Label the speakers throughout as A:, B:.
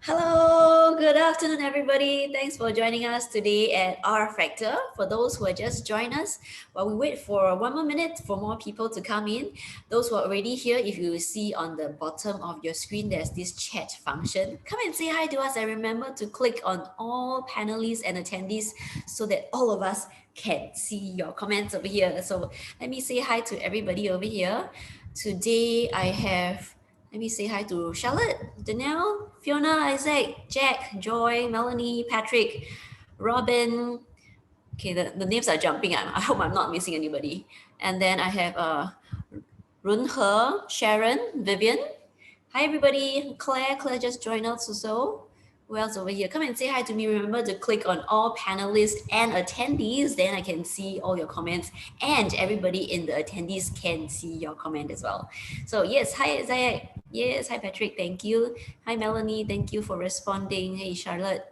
A: Hello, good afternoon, everybody. Thanks for joining us today at R Factor. For those who are just joined us, while we wait for one more minute for more people to come in, those who are already here, if you see on the bottom of your screen, there's this chat function. Come and say hi to us and remember to click on all panelists and attendees so that all of us can see your comments over here. So let me say hi to everybody over here. Today I have let me say hi to Charlotte, Danielle, Fiona, Isaac, Jack, Joy, Melanie, Patrick, Robin. Okay, the names are jumping. I hope I'm not missing anybody. And then I have Run He, Sharon, Vivian. Hi everybody. Claire just joined us also. Who else over here? Come and say hi to me. Remember to click on all panelists and attendees. Then I can see all your comments and everybody in the attendees can see your comment as well. So yes, hi Zayek. Yes, hi Patrick. Thank you. Hi Melanie. Thank you for responding. Hey Charlotte.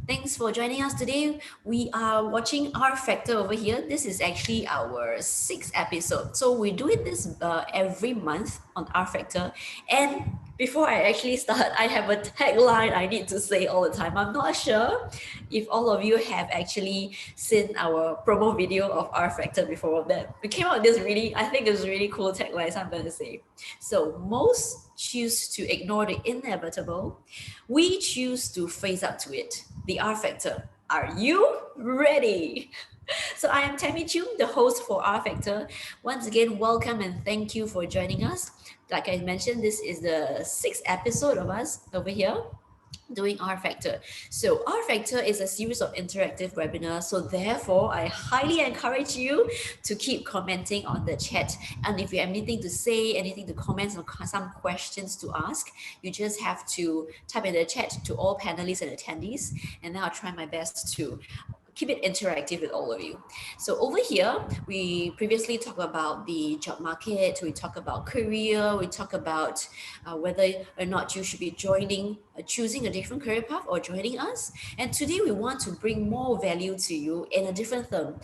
A: Thanks for joining us today. We are watching R Factor over here. This is actually our sixth episode. So we do it this every month on R Factor. And before I actually start, I have a tagline I need to say all the time. I'm not sure if all of you have actually seen our promo video of R Factor before that. We came out with this I think it's really cool tagline, so I'm going to say. So most choose to ignore the inevitable. We choose to face up to it. The R Factor. Are you ready? So I am Tammy Chu, the host for R Factor. Once again, welcome and thank you for joining us. Like I mentioned, this is the sixth episode of us over here doing R Factor. So R Factor is a series of interactive webinars. So therefore, I highly encourage you to keep commenting on the chat. And if you have anything to say, anything to comment, or some questions to ask, you just have to type in the chat to all panelists and attendees. And then I'll try my best to keep it interactive with all of you. So over here, we previously talked about the job market, we talk about career, we talk about whether or not you should be choosing a different career path or joining us. And today we want to bring more value to you in a different term.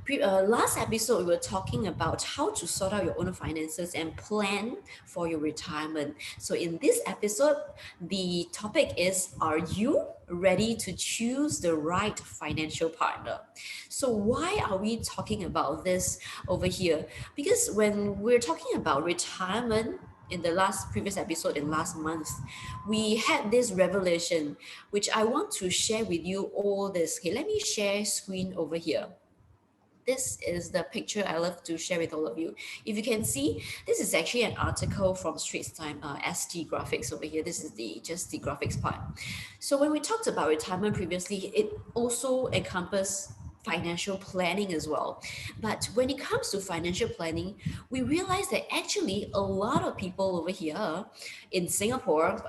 A: Last episode, we were talking about how to sort out your own finances and plan for your retirement. So in this episode, the topic is, are you ready to choose the right financial partner? So why are we talking about this over here? Because when we're talking about retirement, in the previous episode in last month, we had this revelation, which I want to share with you all this. Okay, let me share screen over here. This is the picture I love to share with all of you. If you can see, this is actually an article from Straits Time, ST Graphics over here. This is just the graphics part. So when we talked about retirement previously, it also encompasses financial planning as well. But when it comes to financial planning, we realize that actually a lot of people over here in Singapore,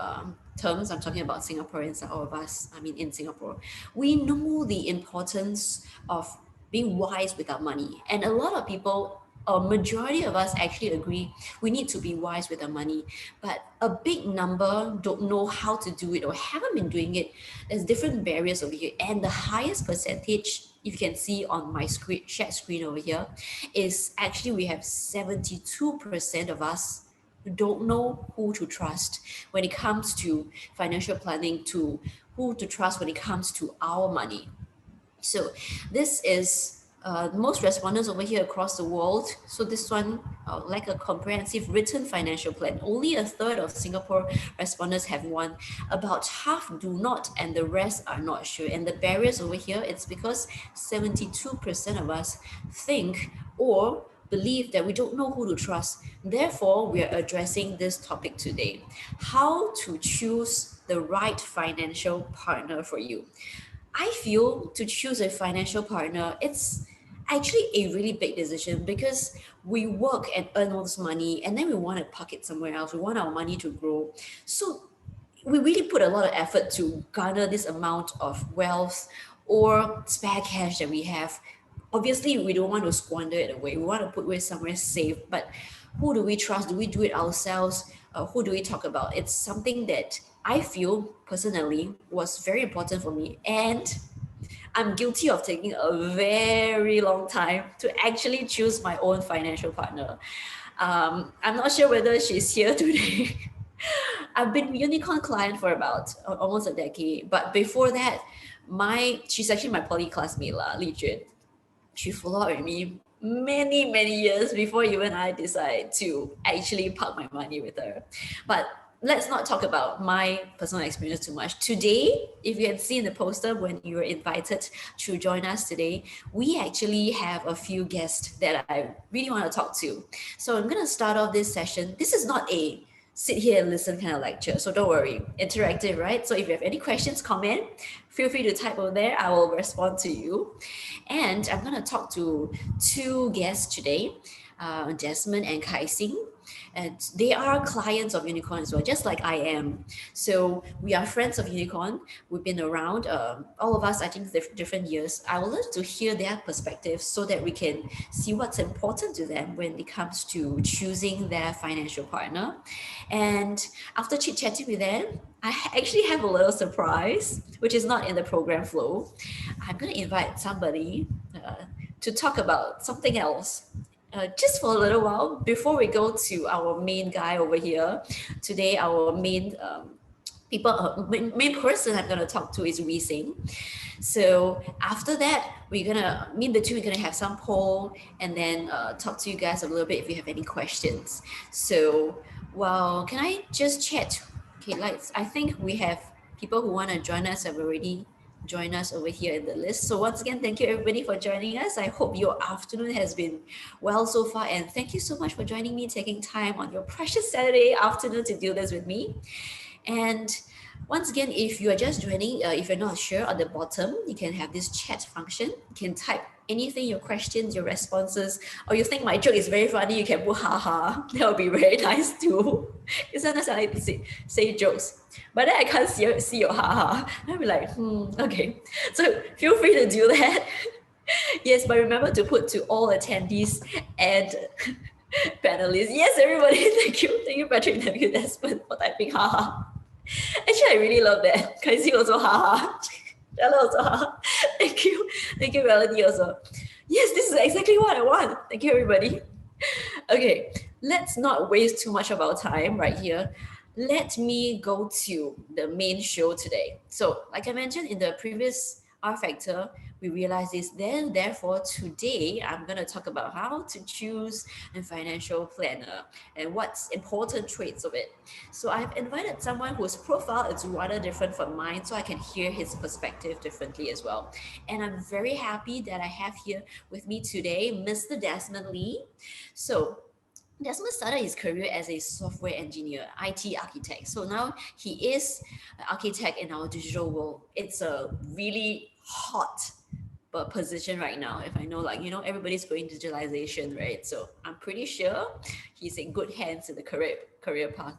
A: terms, I'm talking about Singaporeans, all of us, in Singapore, we know the importance of being wise with our money. And a lot of people, a majority of us actually agree we need to be wise with our money. But a big number don't know how to do it or haven't been doing it. There's different barriers over here. And the highest percentage, if you can see on my shared screen over here, is actually we have 72% of us who don't know who to trust when it comes to financial planning, to who to trust when it comes to our money. So this is most respondents over here across the world. So this one, like a comprehensive written financial plan. Only a third of Singapore respondents have one. About half do not, and the rest are not sure. And the barriers over here, it's because 72% of us think or believe that we don't know who to trust. Therefore, we are addressing this topic today. How to choose the right financial partner for you. I feel to choose a financial partner, it's actually a really big decision because we work and earn all this money and then we want to park it somewhere else. We want our money to grow. So we really put a lot of effort to garner this amount of wealth or spare cash that we have. Obviously, we don't want to squander it away. We want to put it somewhere safe. But who do we trust? Do we do it ourselves? Who do we talk about? It's something that I feel personally was very important for me. And I'm guilty of taking a very long time to actually choose my own financial partner. I'm not sure whether she's here today. I've been Unicorn client for about almost a decade. But before that, she's actually my poly classmate, Li Jun. She followed with me many years before even I decide to actually park my money with her. But let's not talk about my personal experience too much. Today, if you had seen the poster when you were invited to join us today, we actually have a few guests that I really want to talk to. So I'm going to start off this session. This is not a sit here and listen kind of lecture. So don't worry, interactive, right? So if you have any questions, comment, feel free to type over there. I will respond to you. And I'm going to talk to two guests today, Desmond and Kai Xing. And they are clients of Unicorn as well, just like I am. So we are friends of Unicorn. We've been around, all of us, I think, different years. I would love to hear their perspectives so that we can see what's important to them when it comes to choosing their financial partner. And after chit chatting with them, I actually have a little surprise, which is not in the program flow. I'm going to invite somebody to talk about something else. Just for a little while before we go to our main guy over here. Today, our main person I'm going to talk to is Wee Sing. So after that, me and the two, we're gonna have some poll and then talk to you guys a little bit if you have any questions. So, well, can I just chat? Okay, I think we have people who want to join us have already joined us over here in the list. So once again, thank you everybody for joining us. I hope your afternoon has been well so far, and thank you so much for joining me, taking time on your precious Saturday afternoon to do this with me. And once again, if you are just joining, if you're not sure, at the bottom, you can have this chat function. You can type anything, your questions, your responses, or you think my joke is very funny, you can put haha. That would be very nice too. Because sometimes I like to say jokes, but then I can't see your haha. I'll be like, okay. So feel free to do that. Yes, but remember to put to all attendees and panelists. Yes, everybody, thank you, Patrick, thank you, Desmond, for typing haha. Actually, I really love that. Kaisi also, haha. Stella also, haha. Thank you, Melody also. Yes, this is exactly what I want. Thank you, everybody. Okay, let's not waste too much of our time right here. Let me go to the main show today. So, like I mentioned in the previous R Factor, we realized this. Then, therefore, today I'm going to talk about how to choose a financial planner and what's important traits of it. So, I've invited someone whose profile is rather different from mine, so I can hear his perspective differently as well. And I'm very happy that I have here with me today Mr. Desmond Lee. So, Desmond started his career as a software engineer, IT architect. So now he is an architect in our digital world. It's a really hot position right now. If I know, everybody's going digitalization, right? So I'm pretty sure he's in good hands in the career path.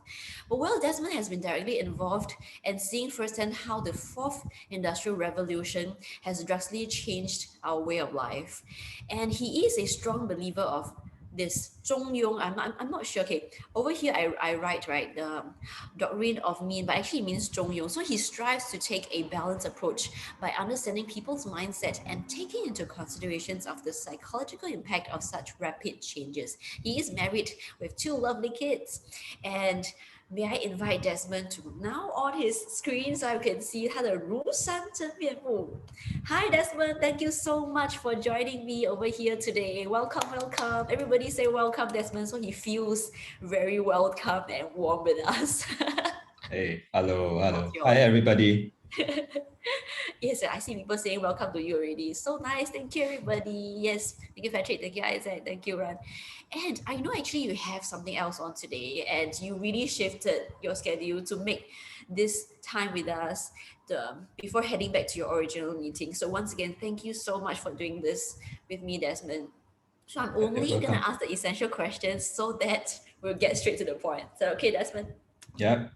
A: But while Desmond has been directly involved and seeing firsthand how the fourth industrial revolution has drastically changed our way of life, and he is a strong believer of this Zhongyong. I'm not sure. Okay, over here I write, right, the doctrine of mean, but actually it means Zhongyong. So he strives to take a balanced approach by understanding people's mindset and taking into considerations of the psychological impact of such rapid changes. He is married with two lovely kids, and may I invite Desmond to now on his screen so I can see 他的庐山真面目. Hi Desmond, thank you so much for joining me over here today. Welcome. Everybody say welcome, Desmond, so he feels very welcome and warm with us.
B: Hey, hello. Hi, everybody.
A: Yes, I see people saying welcome to you already. So nice. Thank you, everybody. Yes, thank you, Patrick. Thank you, Isaac. Thank you, Ran. And I know actually you have something else on today, and you really shifted your schedule to make this time with us before heading back to your original meeting. So once again, thank you so much for doing this with me, Desmond. So I'm only going to ask the essential questions so that we'll get straight to the point. Is that okay, Desmond?
B: Yeah,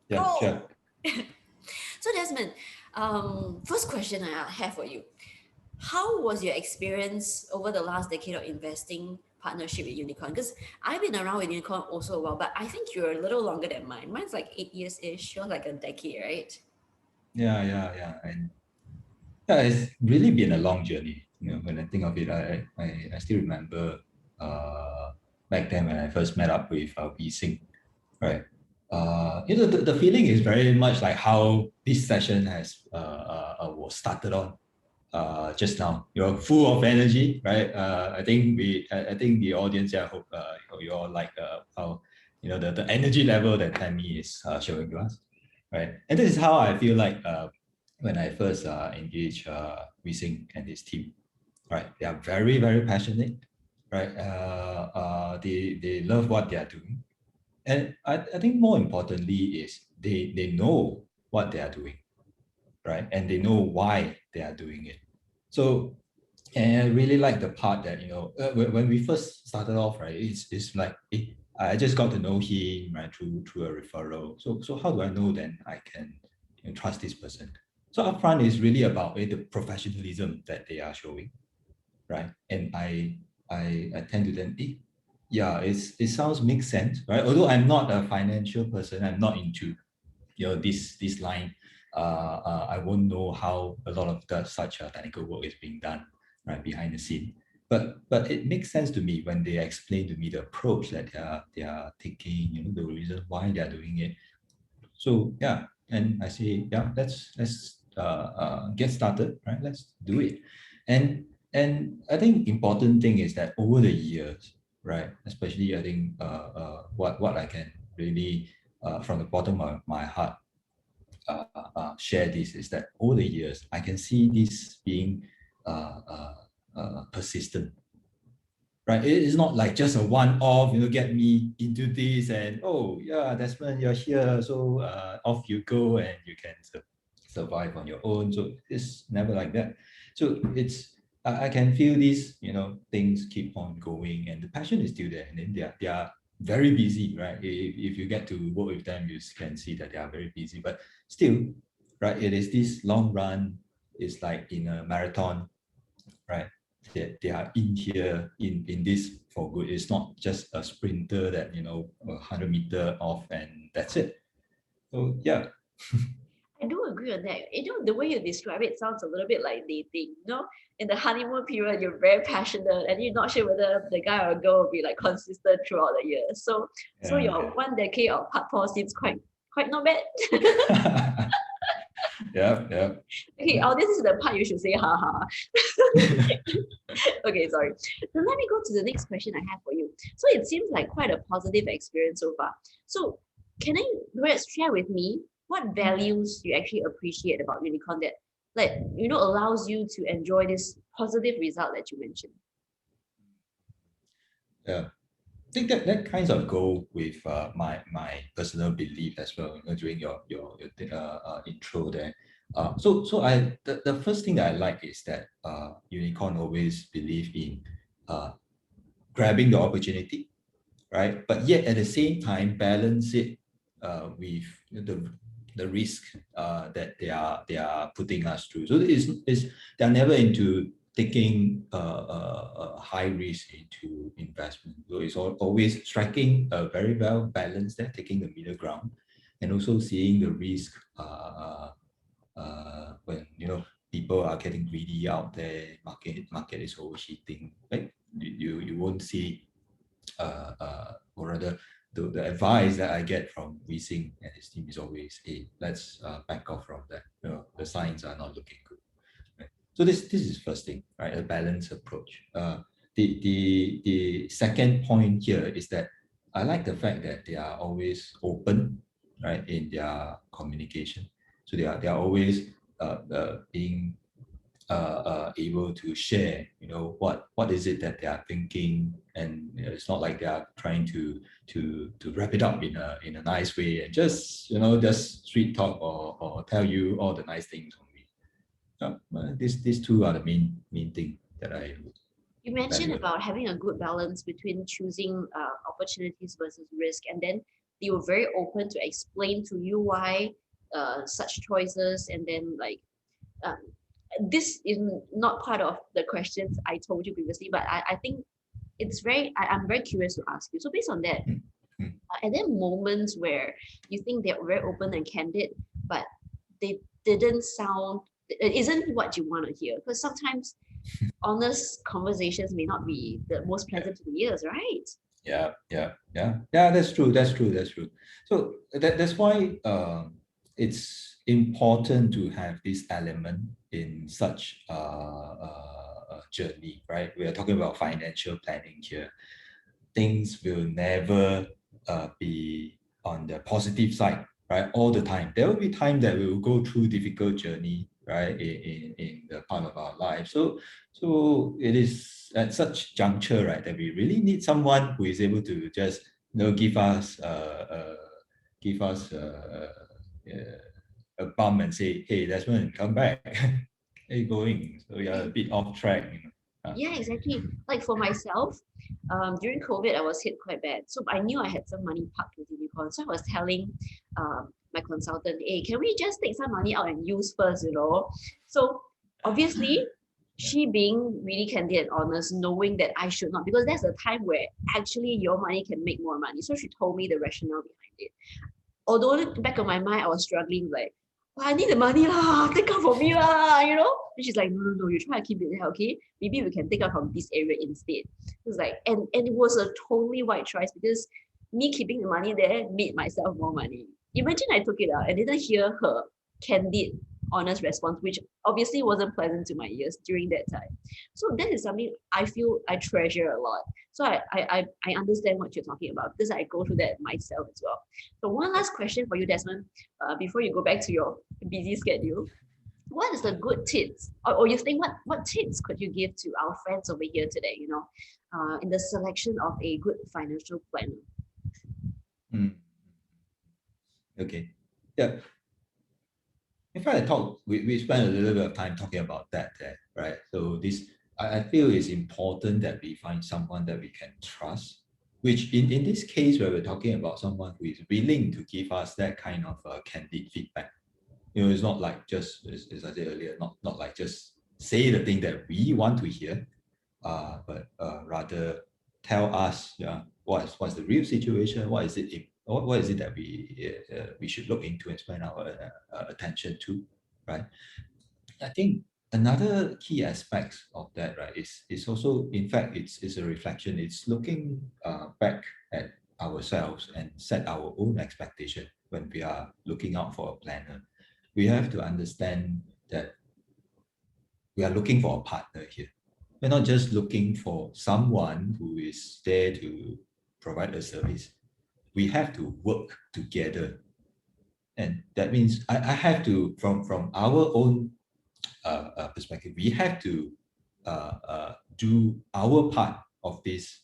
B: sure.
A: So Desmond, first question I have for you. How was your experience over the last decade of investing partnership with Unicorn? Because I've been around with Unicorn also a while, but I think you're a little longer than mine. Mine's like 8 years-ish, you're like a decade, right?
B: Yeah. And yeah, it's really been a long journey. When I think of it, I still remember back then when I first met up with Wee Sing, right? the feeling is very much like how this session has was started on just now. You're full of energy, right? I think the audience, I hope you all like how the energy level that Tammy is showing to us, right? And this is how I feel like when I first engaged Wising and his team, right? They are very very passionate, right? They love what they are doing, and I think more importantly is they know what they are doing, right? And they know why they are doing it. So, and I really like the part that when we first started off, right? It's like I just got to know him, right, through a referral. So how do I know then I can trust this person? So upfront is really about the professionalism that they are showing, right? And I tend to then yeah, it sounds makes sense, right? Although I'm not a financial person, I'm not into this line. I won't know how a lot of such technical work is being done right behind the scene. But it makes sense to me when they explain to me the approach that they are taking, the reason why they are doing it. So yeah, and I say yeah, let's get started, right? Let's do it. And I think important thing is that over the years, right? Especially I think what I can really from the bottom of my heart share this is that over the years I can see this being uh, uh, persistent, right? It is not like just a one-off, get me into this and oh yeah, Desmond, you're here, so off you go and you can survive on your own. So it's never like that. So I can feel these, things keep on going and the passion is still there. And then they are very busy, right? If you get to work with them, you can see that they are very busy. But still, right? It is this long run. It's like in a marathon, right? They are in here in this for good. It's not just a sprinter that 100 meter off and that's it. So yeah.
A: I do agree on that. The way you describe it sounds a little bit like dating. In the honeymoon period, you're very passionate and you're not sure whether the guy or girl will be like consistent throughout the year. So
B: Yeah,
A: your 1 decade of hardcore seems quite not bad.
B: yeah, yeah.
A: Okay, this is the part you should say haha. Okay, sorry. Then let me go to the next question I have for you. So it seems like quite a positive experience so far. So can I perhaps share with me what values you actually appreciate about Unicorn that allows you to enjoy this positive result that you mentioned?
B: Yeah. I think that kinds of go with my personal belief as well. During your intro there. The first thing that I like is that Unicorn always believe in uh, grabbing the opportunity, right? But yet at the same time balance it with the risk that they are putting us through. So they're never into taking a high risk into investment. So it's always striking a very well balanced there, taking the middle ground, and also seeing the risk when people are getting greedy out there. Market is overheating. Right? You won't see or rather the advice that I get from Weising and his team is always, hey, let's back off from that. The signs are not looking good. Right? So this is first thing, right? A balanced approach. The second point here is that I like the fact that they are always open, right, in their communication. So they are always being able to share, what is it that they are thinking, and it's not like they are trying to wrap it up in a nice way and just street talk or tell you all the nice things only. These two are the main thing that I
A: You mentioned
B: value.
A: about having a good balance between choosing opportunities versus risk, and then they were very open to explain to you why such choices, and then um, this is not part of the questions I told you previously, but I think I'm very curious to ask you. So based on that,
B: Mm, mm.
A: are there moments where you think they're very open and candid, but they didn't sound, it isn't what you want to hear? Because sometimes honest conversations may not be the most
B: Yeah,
A: pleasant to the ears, right?
B: Yeah. That's true. So that's why it's important to have this element in such a journey, right? We are talking about financial planning here. Things will never be on the positive side, right? All the time. There will be time that we will go through difficult journey, right? In the part of our life. So it is at such juncture, right, that we really need someone who is able to just give us a bump and say, hey, Desmond, come back. Hey, going. So you're a bit off track, you know.
A: Yeah, exactly. Like for myself, during COVID, I was hit quite bad. So I knew I had some money parked with Unicorn. So I was telling my consultant, hey, can we just take some money out and use first, you know? So obviously,
B: Yeah.
A: she being really candid and honest, knowing that I should not, because there's a time where actually your money can make more money. So she told me the rationale behind it. Although in the back of my mind, I was struggling like, oh, I need the money lah, take out from me lah, you know. And she's like, no, you try to keep it there, okay? Maybe we can take out from this area instead. It was like, and it was a totally white choice because me keeping the money there made myself more money. Imagine I took it out and didn't hear her candid, honest response, which obviously wasn't pleasant to my ears during that time. So that is something I feel I treasure a lot. So I understand what you're talking about because I go through that myself as well. So one last question for you, Desmond, before you go back to your busy schedule. What is the good tips, or you think what tips could you give to our friends over here today? You know, in the selection of a good financial planner.
B: Mm. Okay. Yeah. In fact, we spent a little bit of time talking about that, right? So I feel it's important that we find someone that we can trust, which in this case, where we're talking about someone who is willing to give us that kind of candid feedback. You know, it's not like just, as I said earlier, not like just say the thing that we want to hear, but rather tell us, yeah, what's the real situation, what is it that we should look into and spend our attention to, right? I think another key aspect of that, right, is also, in fact, it's a reflection. It's looking back at ourselves and set our own expectation when we are looking out for a planner. We have to understand that we are looking for a partner here. We're not just looking for someone who is there to provide a service. We have to work together. And that means I have to, from our own perspective, we have to do our part of this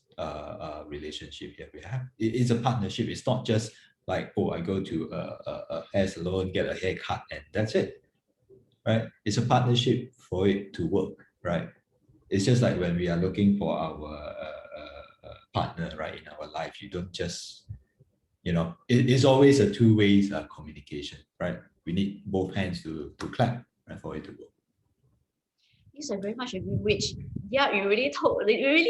B: relationship here. It's a partnership. It's not just like, oh, I go to a hair salon, get a haircut, and that's it, right? It's a partnership for it to work, right? It's just like when we are looking for our partner, right, in our life. You don't just, it's always a two-way communication, right? We need both hands to clap, right, for it to work.
A: Yes, I very much agree. Which, yeah, it really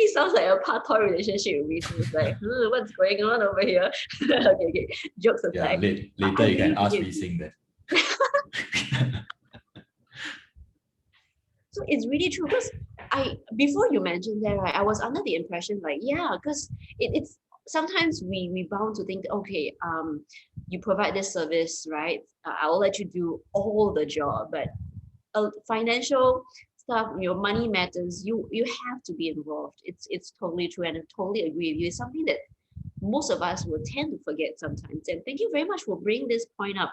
A: sounds like a part-time relationship with me. So it's like, what's going on over here? Okay. Jokes
B: Yeah,
A: aside,
B: later
A: I
B: you can
A: really,
B: ask
A: really
B: me
A: agree.
B: sing that.
A: So it's really true because before you mentioned that, right, I was under the impression like, yeah, because it's sometimes we bound to think, okay, you provide this service, right? I'll let you do all the job, but financial stuff, your money matters. You have to be involved. It's totally true, and I totally agree with you. It's something that most of us will tend to forget sometimes. And thank you very much for bringing this point up.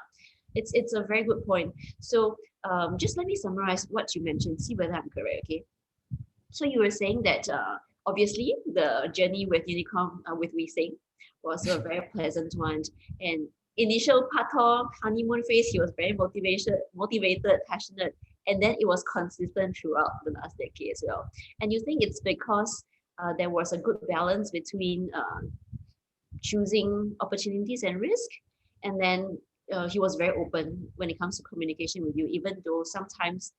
A: It's a very good point. So just let me summarize what you mentioned. See whether I'm correct. Okay. So you were saying that obviously the journey with Unicorn with We Sing was a very pleasant one, and initial part honeymoon phase, he was very motivated, passionate, and then it was consistent throughout the last decade as well. And you think it's because there was a good balance between choosing opportunities and risk, and then he was very open when it comes to communication with you, even though sometimes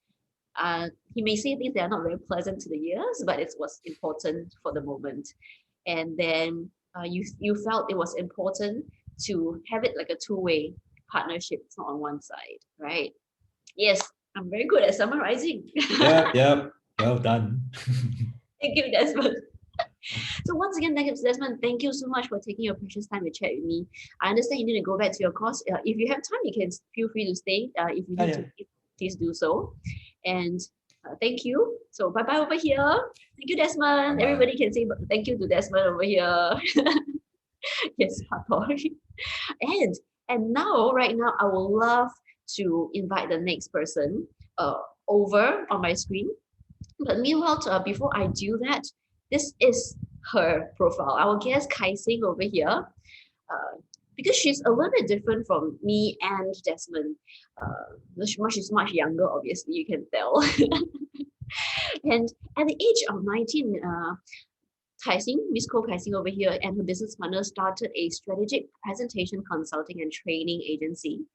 A: he may say things that are not very pleasant to the ears, but it was important for the moment. And then you felt it was important to have it like a two-way partnership. It's not on one side, right? Yes, I'm very good at summarizing.
B: Yeah, well done.
A: Thank you, Desmond. So once again, Desmond, thank you so much for taking your precious time to chat with me. I understand you need to go back to your course. If you have time, you can feel free to stay. If you need
B: Yeah.
A: to, please do so. And thank you. So bye bye over here. Thank you, Desmond.
B: Bye-bye.
A: Everybody can say thank you to Desmond over here. Yes, Papa. And now, right now, I would love to invite the next person over on my screen. But meanwhile, before I do that, this is her profile. Our guest Kai Sing over here, because she's a little bit different from me and Desmond. She's much younger, obviously, you can tell. And at the age of 19, Miss Ko Kai Sing over here and her business partner started a strategic presentation consulting and training agency.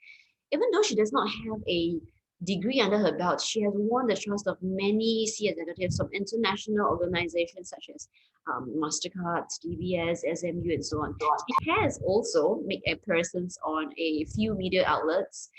A: Even though she does not have a degree under her belt, she has won the trust of many C executives from international organizations such as MasterCard, DBS, SMU, and so on. She has also made a presence on a few media outlets,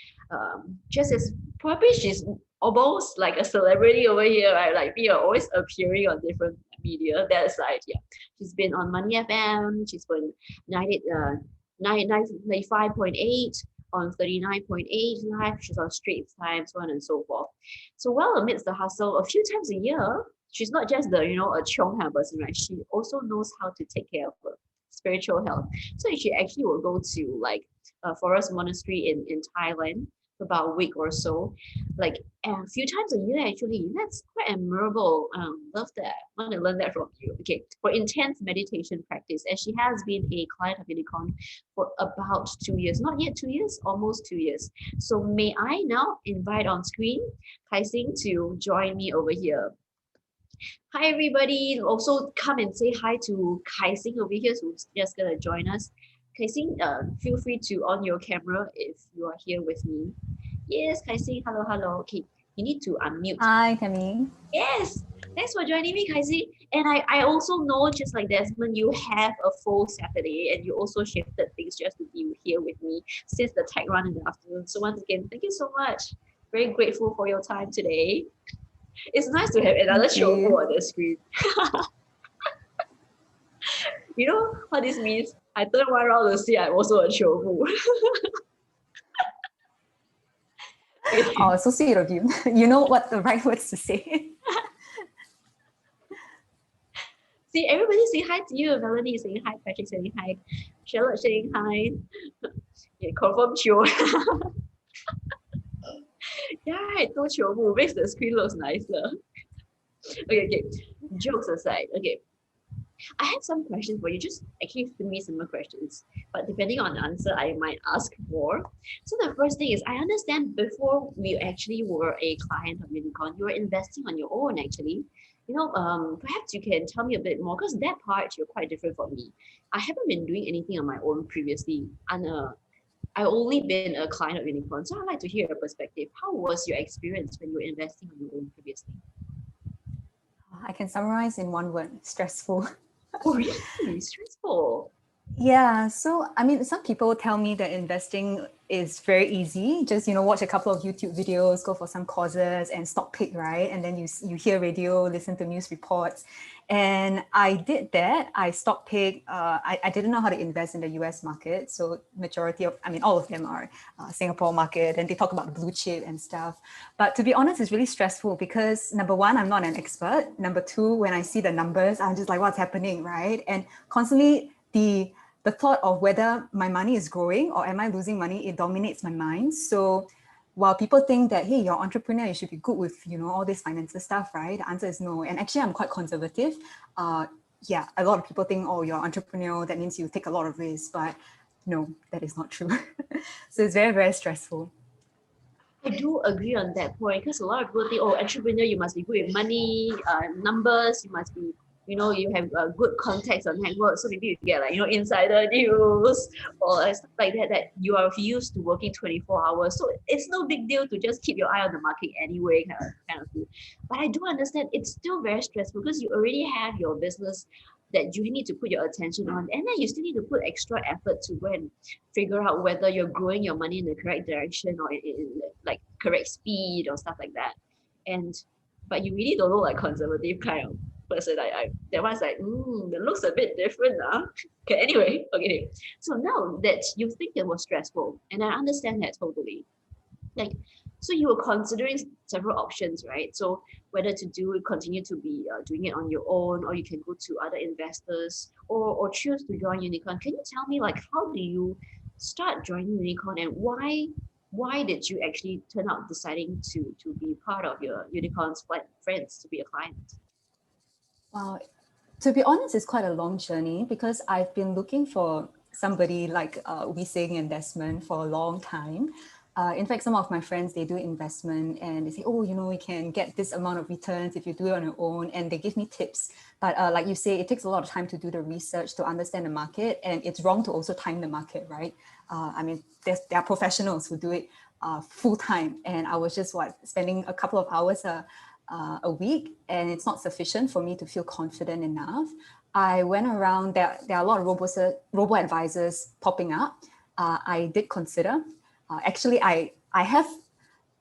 A: just as probably she's almost like a celebrity over here, right? Like we are always appearing on different media. That aside, yeah, she's been on Money FM. She's been 95.8 on 39.8 live. She's on Straits Times, so on and so forth. So while amidst the hustle, a few times a year, she's not just the a chiong kind of person, right? She also knows how to take care of her spiritual health. So she actually will go to like a forest monastery in Thailand for about a week or so, like a few times a year actually. That's quite admirable. Love that. Want to learn that from you. Okay, for intense meditation practice, as she has been a client of Unicorn for about 2 years, not yet 2 years, almost 2 years. So may I now invite on screen Kai Sing to join me over here. Hi everybody. Also come and say hi to Kai Sing over here who's just gonna join us. Kai Sing, feel free to on your camera if you are here with me. Yes, Kai Sing, hello, hello. Okay, you need to unmute.
C: Hi, Tammy.
A: Yes, thanks for joining me, Kai Sing. And I also know, just like Desmond, you have a full Saturday and you also shifted things just to be here with me since the tech run in the afternoon. So once again, thank you so much. Very grateful for your time today. It's nice to have another show on the screen. You know what this means? I turn one around to see I'm also a chobu.
C: Oh, so sweet of you. You know what the right words to say.
A: See, everybody say hi to you. Melanie is saying hi, Patrick saying hi, Charlotte saying hi. Yeah, confirm chill. Yeah, no chobu makes the screen looks nicer. Okay. Jokes aside, okay. I have some questions for you. Just actually three similar questions, but depending on the answer, I might ask more. So the first thing is, I understand before we actually were a client of Unicorn, you were investing on your own actually. Perhaps you can tell me a bit more because that part you're quite different from me. I haven't been doing anything on my own previously, and I only been a client of Unicorn. So I'd like to hear your perspective. How was your experience when you were investing on your own previously?
C: I can summarize in one word: stressful.
A: Oh, really? Stressful.
C: Yeah, so I mean, some people tell me that investing is very easy. Just watch a couple of YouTube videos, go for some courses, and stock pick, right? And then you hear radio, listen to news reports, and I did that. I stock pick. I didn't know how to invest in the US market, so all of them are Singapore market, and they talk about blue chip and stuff. But to be honest, it's really stressful because number one, I'm not an expert. Number two, when I see the numbers, I'm just like, what's happening, right? And constantly the thought of whether my money is growing or am I losing money, it dominates my mind. So while people think that, hey, you're an entrepreneur, you should be good with, all this finances stuff, right? The answer is no. And actually, I'm quite conservative. A lot of people think, oh, you're an entrepreneur, that means you take a lot of risks. But no, that is not true. So it's very, very stressful.
A: I do agree on that point because a lot of people think, oh, entrepreneur, you must be good with money, numbers, you must be, you have a good contacts on network. So maybe you get insider news or stuff like that you are used to working 24 hours. So it's no big deal to just keep your eye on the market anyway, kind of thing. But I do understand it's still very stressful because you already have your business that you need to put your attention on, and then you still need to put extra effort to go and figure out whether you're growing your money in the correct direction or in like correct speed or stuff like that. But you really don't know like conservative kind of person. That one's like, it looks a bit different, huh? Okay, anyway, okay. So now that you think it was stressful, and I understand that totally. Like, so you were considering several options, right? So whether to continue to be doing it on your own, or you can go to other investors, or choose to join Unicorn. Can you tell me, like, how do you start joining Unicorn, and why did you actually turn out deciding to be part of your Unicorn's friends, to be a client?
C: Wow. To be honest, it's quite a long journey because I've been looking for somebody like we saying investment for a long time. In fact, some of my friends, they do investment and they say, oh, you know, you can get this amount of returns if you do it on your own. And they give me tips. But like you say, it takes a lot of time to do the research to understand the market. And it's wrong to also time the market, right? I mean, there are professionals who do it full time. And I was just spending a couple of hours a week, and it's not sufficient for me to feel confident enough. I went around, there are a lot of robo advisors popping up. I did consider, actually, I have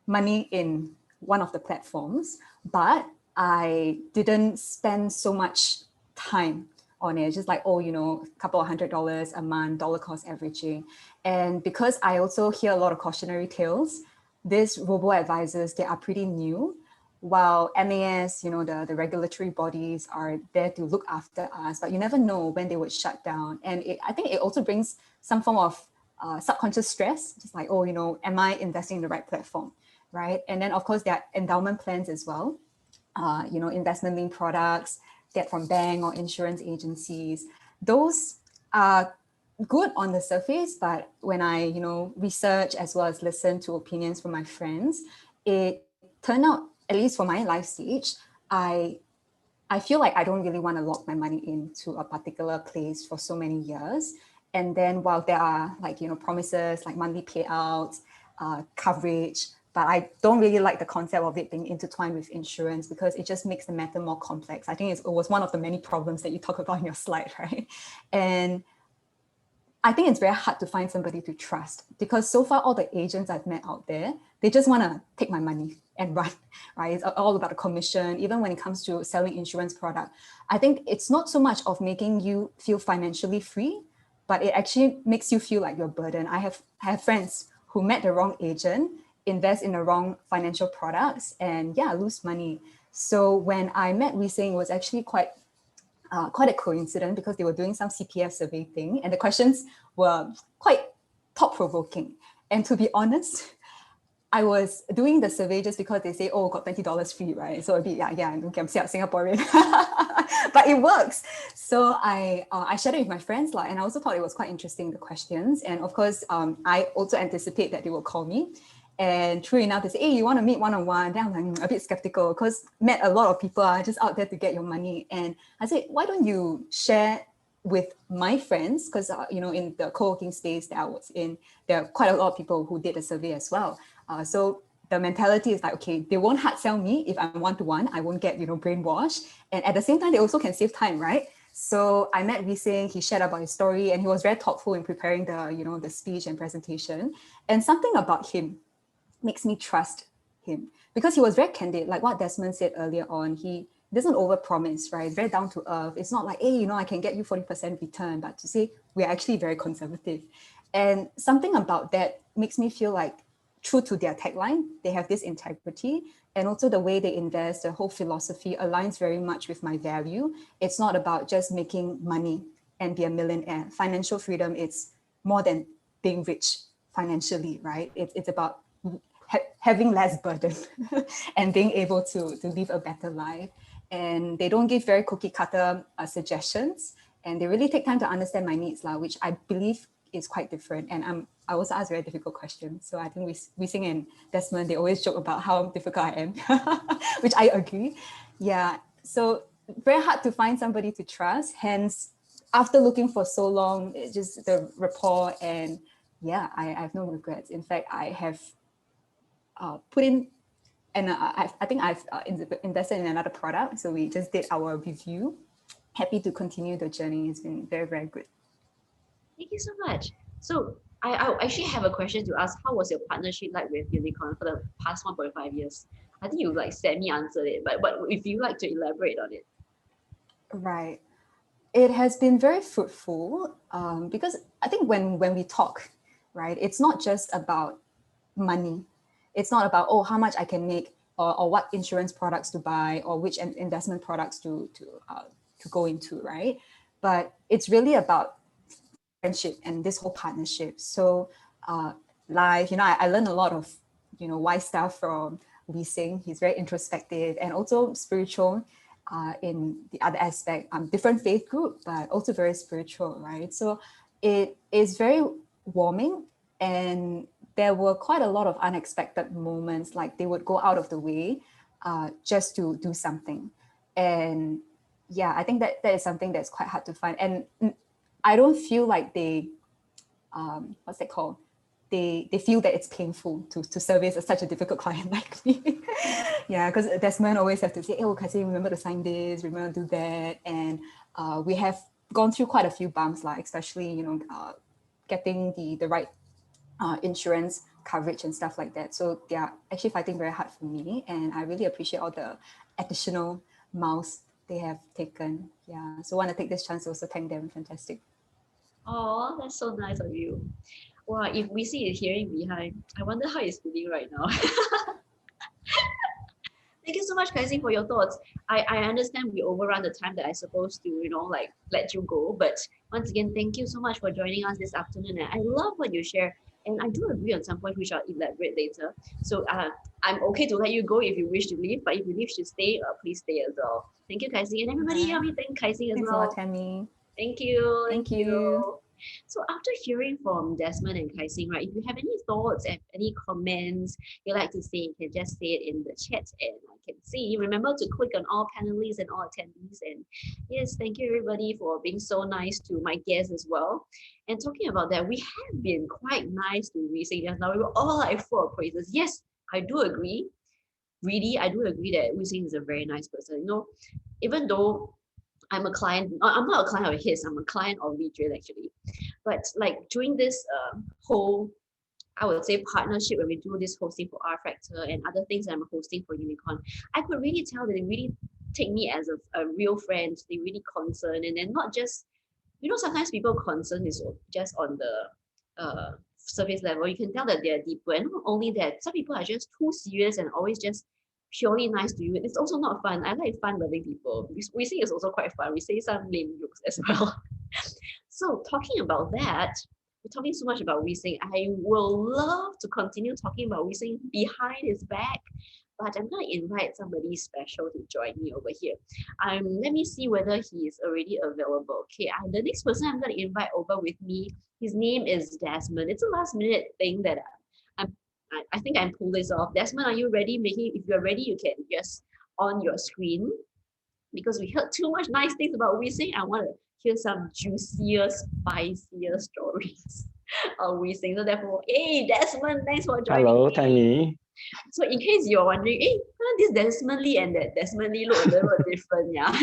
C: money in one of the platforms, but I didn't spend so much time on it. Just like, oh, you know, a couple of $100 a month, dollar cost averaging. And because I also hear a lot of cautionary tales, these robo advisors, they are pretty new. While MAS, you know, the regulatory bodies are there to look after us, but you never know when they would shut down. And I think it also brings some form of subconscious stress, just like, oh, you know, am I investing in the right platform, right? And then, of course, there are endowment plans as well, you know, investment-linked products, get from bank or insurance agencies. Those are good on the surface, but when I, you know, research as well as listen to opinions from my friends, it turned out, at least for my life stage, I feel like I don't really want to lock my money into a particular place for so many years. And then while there are like, you know, promises like monthly payouts, coverage, but I don't really like the concept of it being intertwined with insurance because it just makes the matter more complex. I think it was one of the many problems that you talk about in your slide, right? And I think it's very hard to find somebody to trust because so far all the agents I've met out there, they just want to take my money and run, right? It's all about the commission. Even when it comes to selling insurance product, I think it's not so much of making you feel financially free, but it actually makes you feel like you're burdened. I have friends who met the wrong agent, invest in the wrong financial products, and yeah, lose money. So when I met Rising, it was actually quite a coincidence because they were doing some CPF survey thing and the questions were quite thought-provoking. And to be honest, I was doing the survey just because they say, oh, got $20 free, right? So a bit, yeah, okay, I'm Singaporean, but it works. So I shared it with my friends, and I also thought it was quite interesting, the questions. And of course, I also anticipate that they will call me. And true enough, they say, hey, you want to meet one-on-one? Then I'm like, a bit skeptical because met a lot of people are just out there to get your money. And I said, why don't you share with my friends? Because, you know, in the co-working space that I was in, there are quite a lot of people who did a survey as well. So the mentality is like, okay, they won't hard sell me if I'm one-to-one. I won't get, you know, brainwashed. And at the same time, they also can save time, right? So I met Rising, he shared about his story and he was very thoughtful in preparing the, you know, the speech and presentation. And something about him makes me trust him because he was very candid. Like what Desmond said earlier on, he doesn't overpromise, right? It's very down to earth. It's not like, hey, you know, I can get you 40% return, but to say we're actually very conservative. And something about that makes me feel like true to their tagline, they have this integrity and also the way they invest, the whole philosophy aligns very much with my value. It's not about just making money and be a millionaire. Financial freedom is more than being rich financially, right? It's about having less burden and being able to live a better life. And they don't give very cookie cutter suggestions. And they really take time to understand my needs, which I believe is quite different. And I also ask very difficult questions. So I think Rising and Desmond, they always joke about how difficult I am, which I agree. Yeah, so very hard to find somebody to trust. Hence, after looking for so long, it's just the rapport and yeah, I have no regrets. In fact, I have put in, and I think I've invested in another product. So we just did our review. Happy to continue the journey. It's been very, very good.
A: Thank you so much. So I actually have a question to ask. How was your partnership like with Unicorn for the past 1.5 years? I think you like semi-answered it, but if you like to elaborate on it.
C: Right. It has been very fruitful because I think when we talk, right, it's not just about money. It's not about, oh, how much I can make, or what insurance products to buy, or which investment products to go into, right? But it's really about friendship and this whole partnership. So live, I learned a lot of, wise stuff from Lee Sing. He's very introspective and also spiritual in the other aspect. Different faith group, but also very spiritual, right? So it is very warming, and there were quite a lot of unexpected moments. Like they would go out of the way just to do something. And yeah, I think that is something that's quite hard to find. And I don't feel like they, what's that called? They feel that it's painful to service such a difficult client like me. Yeah, because Desmond always have to say, oh, Kasi, remember to sign this, remember to do that. And we have gone through quite a few bumps, like especially, getting the right insurance coverage and stuff like that. So they are actually fighting very hard for me. And I really appreciate all the additional miles they have taken. Yeah, so I want to take this chance to also thank them. Fantastic.
A: Oh, that's so nice of you. Wow, if we see it hearing behind, I wonder how he's feeling right now. Thank you so much, Kaisi, for your thoughts. I understand we overrun the time that I supposed to, like let you go. But once again, thank you so much for joining us this afternoon. And I love what you share. And I do agree on some points which I'll elaborate later. So I'm okay to let you go if you wish to leave, but if you wish to stay, please stay as well. Thank you, Kaisi. And everybody help me thank Kaisi as
C: Thanks a
A: well.
C: lot, Tammy.
A: Thank you.
C: Thank you.
A: So after hearing from Desmond and Kai Sing, right, if you have any thoughts and any comments you'd like to say, you can just say it in the chat and I can see. Remember to click on all panelists and all attendees. And yes, thank you everybody for being so nice to my guests as well. And talking about that, we have been quite nice to Wee just now. We were all like full of praises. Yes, I do agree. Really, I do agree that Wee is a very nice person. Even though I'm a client. I'm not a client of his. I'm a client of Vidrill actually. But like during this whole, I would say partnership when we do this hosting for R Factor and other things that I'm hosting for Unicorn, I could really tell that they really take me as a real friend. They really concerned, and then not just, sometimes people concern is just on the surface level. You can tell that they're deeper, and not only that, some people are just too serious and always just purely nice to you. It's also not fun. I like fun-loving people. We say it's also quite fun. We say some lame jokes as well. So talking about that, we're talking so much about Wising. I will love to continue talking about Wising behind his back, but I'm going to invite somebody special to join me over here. Let me see whether he is already available. Okay, the next person I'm going to invite over with me, his name is Desmond. It's a last minute thing that I think I'm pull this off. Desmond, are you ready? Maybe if you're ready, you can just on your screen, because we heard too much nice things about Wising. I want to hear some juicier, spicier stories of Wising. So therefore, hey Desmond, thanks for joining
D: Hello,
A: me.
D: Tammy.
A: So in case you're wondering, hey, this Desmond Lee and that Desmond Lee look a little different, yeah.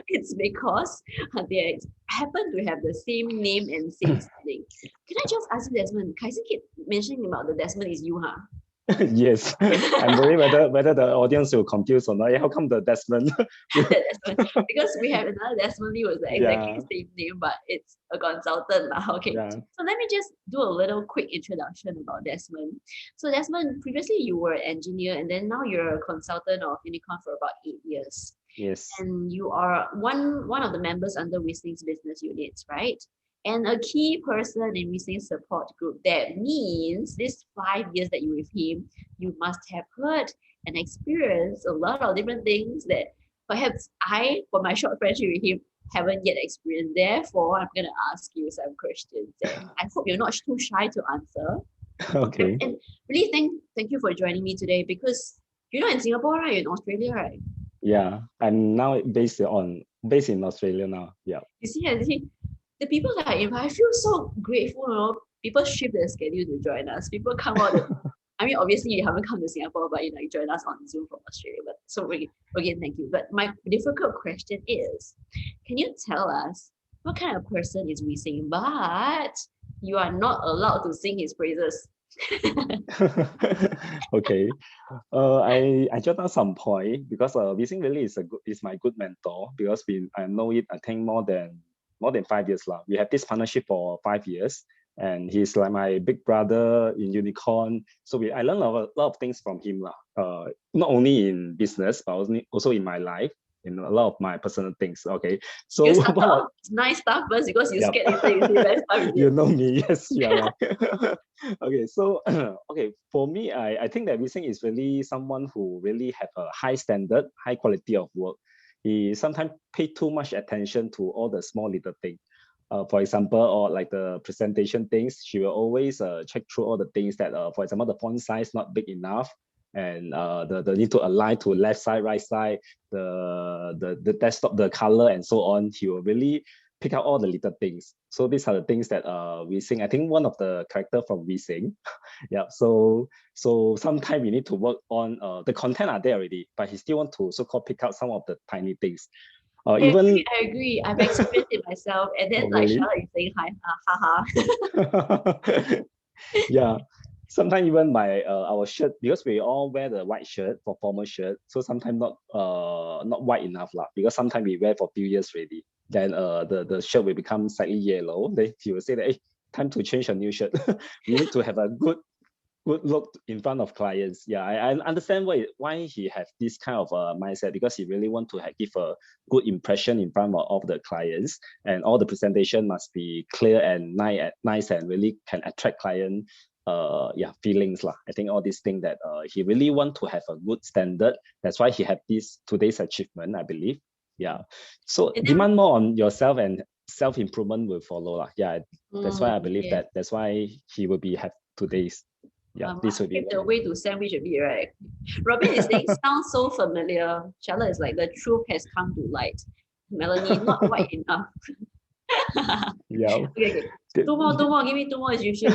A: It's because they happen to have the same name and same spelling. Can I just ask you, Desmond? Kaisi keep mentioning about the Desmond is you, huh?
D: Yes, I'm worried whether the audience will confuse or not. How come the Desmond?
A: Desmond, because we have another Desmond Lee with the exactly same name, but it's a consultant. Okay.
D: Yeah.
A: So let me just do a little quick introduction about Desmond. So Desmond, previously you were an engineer and then now you're a consultant of Unicorn for about 8 years.
D: Yes.
A: And you are one of the members under Whistling business units, right? And a key person in Whistling support group. That means this 5 years that you with him, you must have heard and experienced a lot of different things that perhaps I, for my short friendship with him, haven't yet experienced. Therefore, I'm going to ask you some questions. And I hope you're not too shy to answer.
D: Okay.
A: And really thank you for joining me today, because you're not in Singapore, right? You're in Australia, right?
D: Yeah, I'm now based in Australia now. Yeah.
A: You see, the people that I invite, I feel so grateful. People shift their schedule to join us. People come out. I mean, obviously you haven't come to Singapore, but you join us on Zoom from Australia. But so again, thank you. But my difficult question is, can you tell us what kind of person is we sing? But you are not allowed to sing his praises.
D: Okay. I jot down some point because Vising really is my good mentor because I know it I think more than 5 years now. We have this partnership for 5 years, and he's like my big brother in Unicorn. So I learned a lot of things from him lah. Not only in business but also in my life, in a lot of my personal things. Okay, so
A: You start
D: what
A: off nice stuff first because you
D: Yep.
A: scared later you say bad stuff.
D: you know me, yes, you're right. Okay, so okay, for me, I think that Vising is really someone who really have a high standard, high quality of work. He sometimes pay too much attention to all the small little things. For example, or like the presentation things, she will always check through all the things that, for example, the font size not big enough, and the need to align to left side, right side, the desktop, the color, and so on. He will really pick out all the little things. So these are the things that we sing. I think one of the character from we sing. Yeah. So sometimes we need to work on the content are there already, but he still want to so-called pick out some of the tiny things. Even
A: I agree. I've experienced it myself. And then
D: Oh,
A: like
D: really?
A: Charlotte is saying hi, haha.
D: Yeah. Sometimes even our shirt, because we all wear the white shirt for formal shirt, so sometimes not white enough lah. Because sometimes we wear for few years already. Then the shirt will become slightly yellow. Then he will say that, hey, time to change a new shirt. We need to have a good look in front of clients. Yeah, I understand why he have this kind of mindset, because he really want to give a good impression in front of the clients, and all the presentation must be clear and nice and really can attract client feelings lah. I think all these things that he really want to have a good standard. That's why he had this today's achievement, I believe. Yeah. So
A: And then-
D: demand more on yourself and self-improvement will follow lah. Yeah, that's why I believe that that's why he will be have today's. Yeah, this would be
A: the way to sandwich a bit, right? Robin is saying, sounds so familiar. Charlotte is like, the truth has come to light. Melanie, not white enough.
D: yeah.
A: Okay. Two more. Give me two more as usual.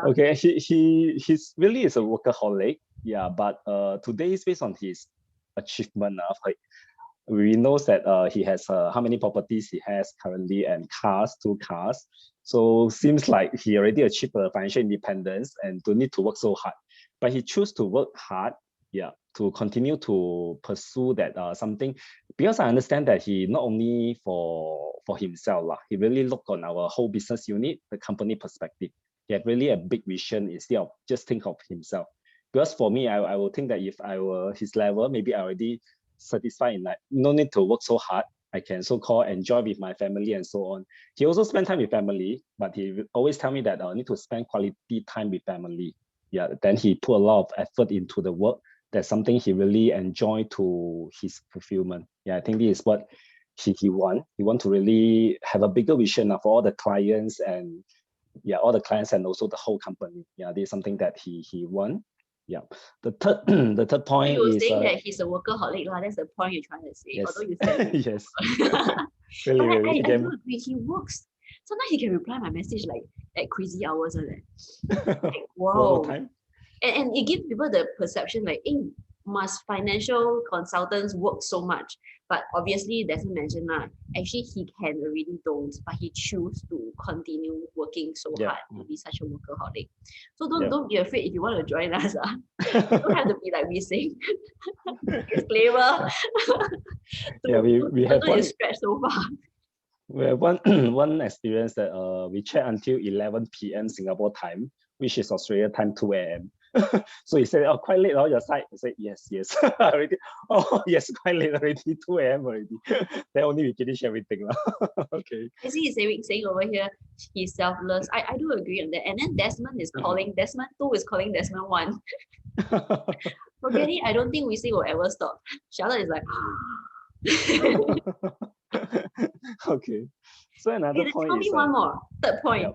D: Okay, he's really is a workaholic. Yeah, but today is based on his achievement. We know that he has how many properties he has currently, and cars, 2 cars. So seems like he already achieved financial independence and don't need to work so hard. But he choose to work hard, yeah, to continue to pursue that something. Because I understand that he not only for himself lah, he really look on our whole business unit, the company perspective. He had really a big vision instead of just think of himself. Because for me, I will think that if I were his level, maybe I already satisfied in like no need to work so hard. I can so-called enjoy with my family and so on. He also spend time with family, but he always tell me that I need to spend quality time with family. Yeah, then he put a lot of effort into the work. That's something he really enjoy to his fulfillment. Yeah, I think this is what he want. He want to really have a bigger vision for all the clients and all the clients and also the whole company. Yeah, this is something that he want. Yeah. The third point
A: you were
D: is
A: saying that he's a workaholic, that's the point you're trying to say.
D: yes.
A: Although you said
D: yes. really.
A: I do agree. He works. Sometimes he can reply my message like at crazy hours like, wow.
D: Time.
A: And it gives people the perception like, hey, must financial consultants work so much? But obviously, doesn't mention that. Actually, he can already don't, but he choose to continue working so hard to be such a workaholic. So don't be afraid if you want to join us. You don't have to be like we saying. Disclaimer.
D: we have one
A: stretch so far.
D: We have one experience that we chat until 11 p.m. Singapore time, which is Australia time 2 a.m. So he said, "Oh, quite late on your side." I said, "Yes, already." "Oh, yes, quite late already, 2 a.m. already." Then only we finish everything. Okay.
A: I see he's saying over here, he's selfless. I do agree on that. And then Desmond is calling, Desmond 2 is calling Desmond 1. Forget it, I don't think we say will ever stop. Charlotte is like,
D: okay. So another point
A: tell
D: is
A: me one more. Third point.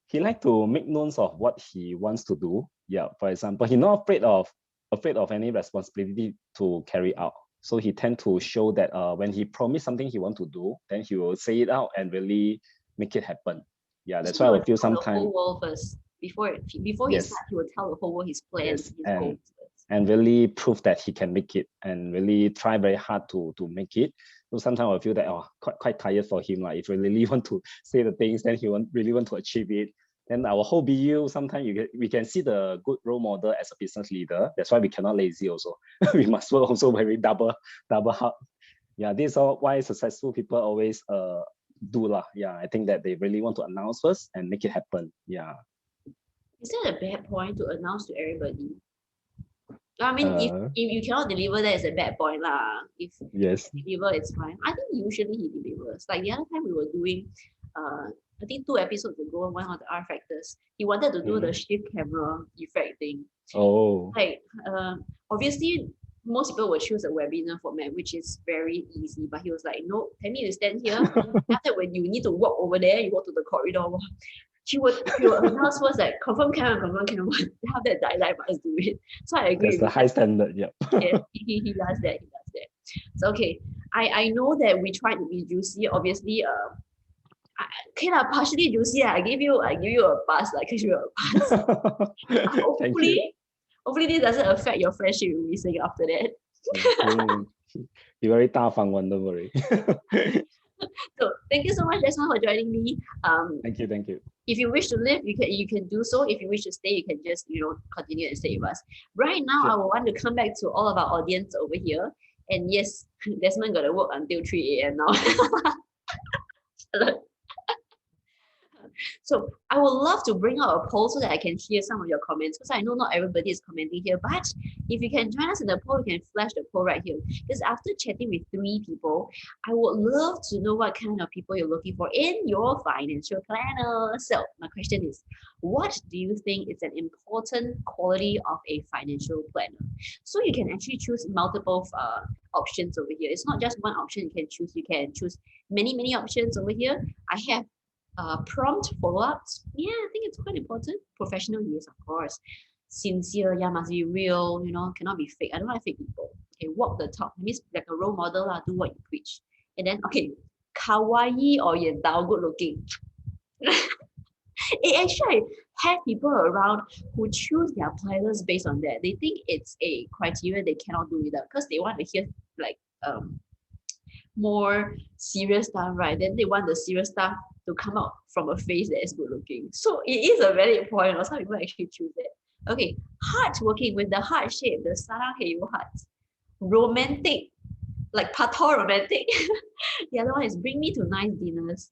D: He like to make notes of what he wants to do. Yeah, for example, he's not afraid of any responsibility to carry out. So he tend to show that when he promise something he want to do, then he will say it out and really make it happen. Yeah, that's why I would feel sometimes.
A: The whole world first. Before he starts, he will tell the whole world his plans, his goals.
D: And really prove that he can make it and really try very hard to make it. So sometimes I feel that quite tired for him. Like if he really want to say the things, then he really want to achieve it. Then our whole BU, sometimes we can see the good role model as a business leader. That's why we cannot lazy also. We must work also very double hard. Yeah, this is all why successful people always do lah. Yeah, I think that they really want to announce first and make it happen. Yeah.
A: Is that a bad point to announce to everybody? I mean,
D: Uh,
A: if you cannot deliver, that is a bad point lah. If
D: yes.
A: deliver, it's fine. I think usually he delivers. Like the other time we were doing, I think 2 episodes ago, one of the R factors, he wanted to do the shift camera effect thing.
D: Oh.
A: Like, obviously, most people will choose a webinar format, which is very easy. But he was like, no, tell me you stand here. After when you need to walk over there, you walk to the corridor. He would announce first like confirm camera. Have that dialect must do it. So I agree.
D: That's the high standard. Yeah.
A: Yeah, he does that. He does that. So okay, I know that we tried to be juicy. Obviously, okay lah, partially juicy. I give you a pass. Like give you a pass. Hopefully this doesn't affect your friendship with me saying after that.
D: You're very 大方 one, don't worry.
A: So thank you so much, Desmond, for joining me.
D: Thank you.
A: If you wish to leave, you can do so. If you wish to stay, you can just continue and stay with us. Right now, sure. I will want to come back to all of our audience over here. And yes, Desmond got to work until 3 a.m. now. So I would love to bring out a poll so that I can hear some of your comments, because I know not everybody is commenting here, but if you can join us in the poll, you can flash the poll right here. Because after chatting with 3 people, I would love to know what kind of people you're looking for in your financial planner. So my question is, what do you think is an important quality of a financial planner? So you can actually choose multiple options over here. It's not just one option you can choose. You can choose many options over here. I have prompt follow-ups. Yeah, I think it's quite important. Professional, yes, of course. Sincere, yeah, must be real, cannot be fake. I don't like fake people. Okay, walk the talk. That means like a role model, do what you preach. And then, okay, kawaii or yendao, good looking. Actually, I have people around who choose their planners based on that. They think it's a criteria they cannot do without, because they want to hear like more serious stuff, right? Then they want the serious stuff to come out from a face that is good looking. So it is a valid point. Some people actually choose it. Okay, heart working with the heart shape, the Sarang Heyo heart. Romantic, like pator romantic. The other one is bring me to nice dinners.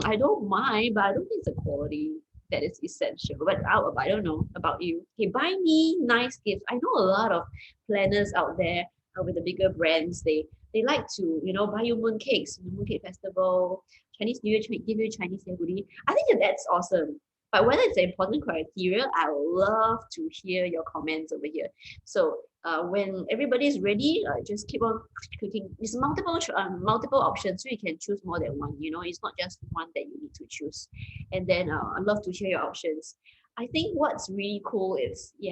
A: I don't mind, but I don't think it's a quality that is essential. But I don't know about you. Okay, buy me nice gifts. I know a lot of planners out there with the bigger brands. They like to, buy you mooncakes, mooncake festival, Chinese New Year, give you Chinese Year goodie. I think that's awesome. But whether it's an important criteria, I would love to hear your comments over here. So when everybody is ready, just keep on clicking. It's multiple options, so you can choose more than one. It's not just one that you need to choose. And then I'd love to hear your options. I think what's really cool is, do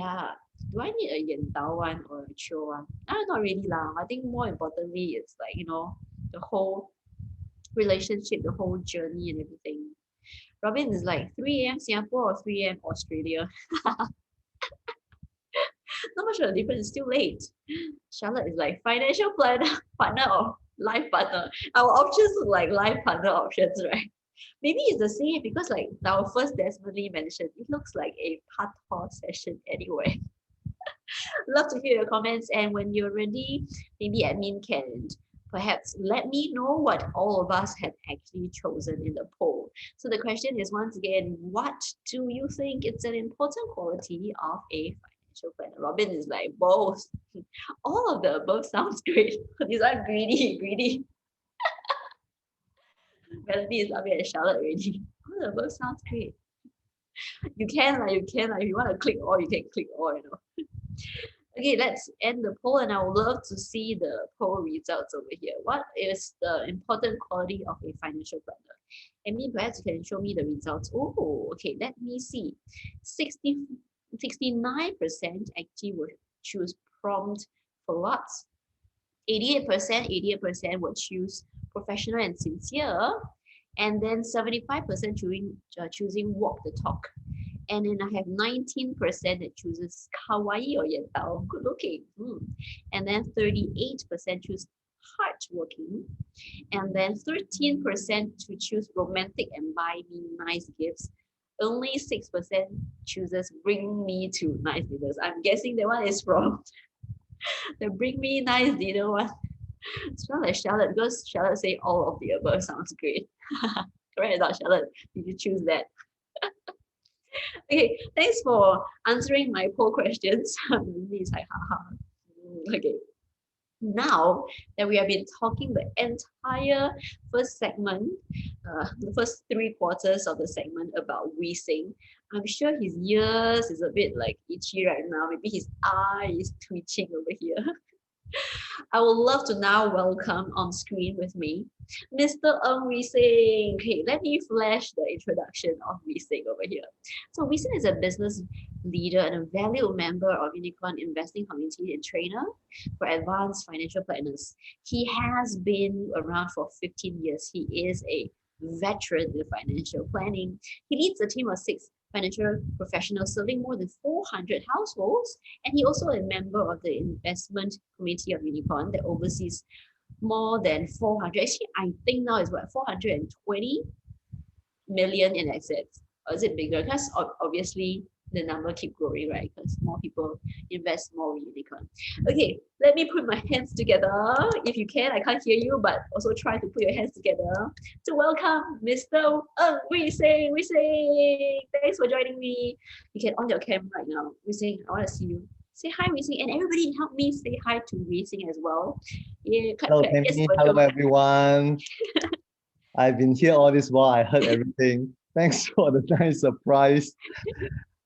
A: I need a yendao one or a chill one? Not really lah. I think more importantly, it's like, the whole relationship, the whole journey and everything. Robin is like 3 a.m. Singapore or 3 a.m. Australia. Not much of a difference, it's still late. Charlotte is like financial planner, partner or life partner. Our options look like life partner options, right? Maybe it's the same, because like our first Desmond Lee mentioned, it looks like a pator session anyway. Love to hear your comments, and when you're ready, maybe admin can perhaps let me know what all of us have actually chosen in the poll. So the question is, once again, what do you think is an important quality of a financial planner? Robin is like, both. All of the above sounds great. These are greedy. Melody is laughing at Charlotte already. All the above sounds great. You can. If you want to click all, you can click all, Okay, let's end the poll, and I would love to see the poll results over here. What is the important quality of a financial planner? And me, perhaps you can show me the results. Oh, okay, let me see. 69% actually would choose prompt follow-ups. 88% would choose professional and sincere. And then 75% choosing walk the talk. And then I have 19% that chooses kawaii or yendao, good looking. And then 38% choose hardworking. And then 13% to choose romantic and buy me nice gifts. only 6% chooses bring me to nice dinners. I'm guessing that one is from the bring me nice dinner one. It's not like Charlotte, because Charlotte say all of the above sounds great. Correct or not, Charlotte? Did you choose that? Okay, thanks for answering my poll questions. It's like, haha. Okay, now that we have been talking the entire first segment, the first 3 quarters of the segment about Sing, I'm sure his ears is a bit like itchy right now. Maybe his eye is twitching over here. I would love to now welcome on screen with me Mr. Wee Sing. Okay, let me flash the introduction of Wee Sing over here. So Wee Sing is a business leader and a valued member of Unicorn Investing Community and trainer for advanced financial planners. He has been around for 15 years. He is a veteran in financial planning. He leads a team of 6 financial professionals serving more than 400 households, and he also a member of the investment committee of Unicorn that oversees more than 400. Actually, I think now is what, 420 million in assets. Or is it bigger? Because obviously the number keep growing, right? Because more people invest more in Unicorn. Okay, let me put my hands together. If you can, I can't hear you, but also try to put your hands together to welcome Mr. Wee Sing. Wee Sing, thanks for joining me. You can on your camera right now. Wee Sing, I want to see you. Say hi, Wee Sing, and everybody help me say hi to Wee Sing as well. Yeah, clap,
E: Hello,
A: clap. Yes,
E: Tammy.
A: for
E: Hello,
A: sure.
E: everyone. I've been here all this while. I heard everything. Thanks for the nice surprise.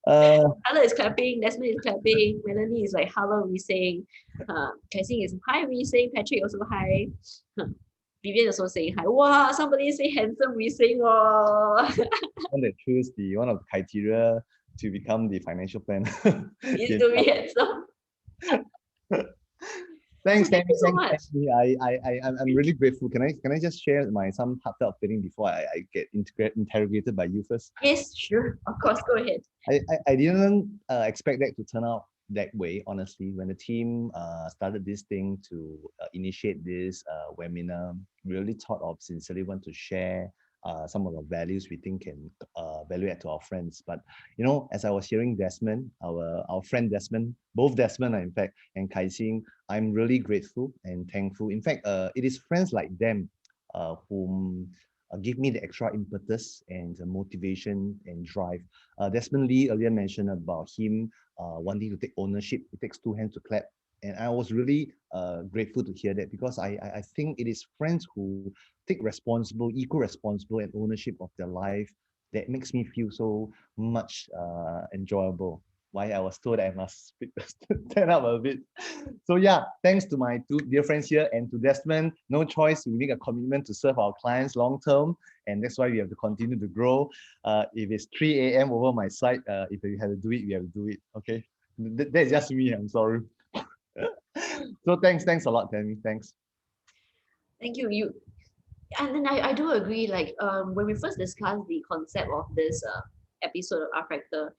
A: Ella is clapping, Desmond is clapping, Melanie is like hello, Wee Sing. Kai Xing is hi, Wee Sing. Patrick also hi. Vivian also saying hi. Wow, somebody say handsome Wee Sing. Oh.
E: One that choose one of the criteria to become the financial planner.
A: Needs to be handsome.
E: Thanks,
A: Thank
E: Tammy.
A: you so
E: Thanks,
A: much.
E: Tammy. I'm really grateful. Can I just share some heartfelt feeling before I get interrogated by you first?
A: Yes, sure. Of course, go ahead.
E: I didn't expect that to turn out that way, honestly. When the team started this thing to initiate this webinar, we really thought of sincerely want to share some of the values we think can value add to our friends. But you know, as I was hearing Desmond, our friend Desmond, both Desmond in fact, and Kai Xing, I'm really grateful and thankful. In fact, it is friends like them whom give me the extra impetus and motivation and drive. Desmond Lee earlier mentioned about him wanting to take ownership. It takes two hands to clap. And I was really grateful to hear that, because I think it is friends who take responsible, equal responsible and ownership of their life that makes me feel so much enjoyable. Why I was told I must speak, stand up a bit. So yeah, thanks to my two dear friends here and to Desmond. No choice, we make a commitment to serve our clients long term, and that's why we have to continue to grow. If it's 3 a.m. over my side, if we have to do it, we have to do it. Okay, that's just me. I'm sorry. So thanks a lot, Tammy. Thanks.
A: Thank you. And then I do agree, like when we first discussed the concept of this episode of R Factor,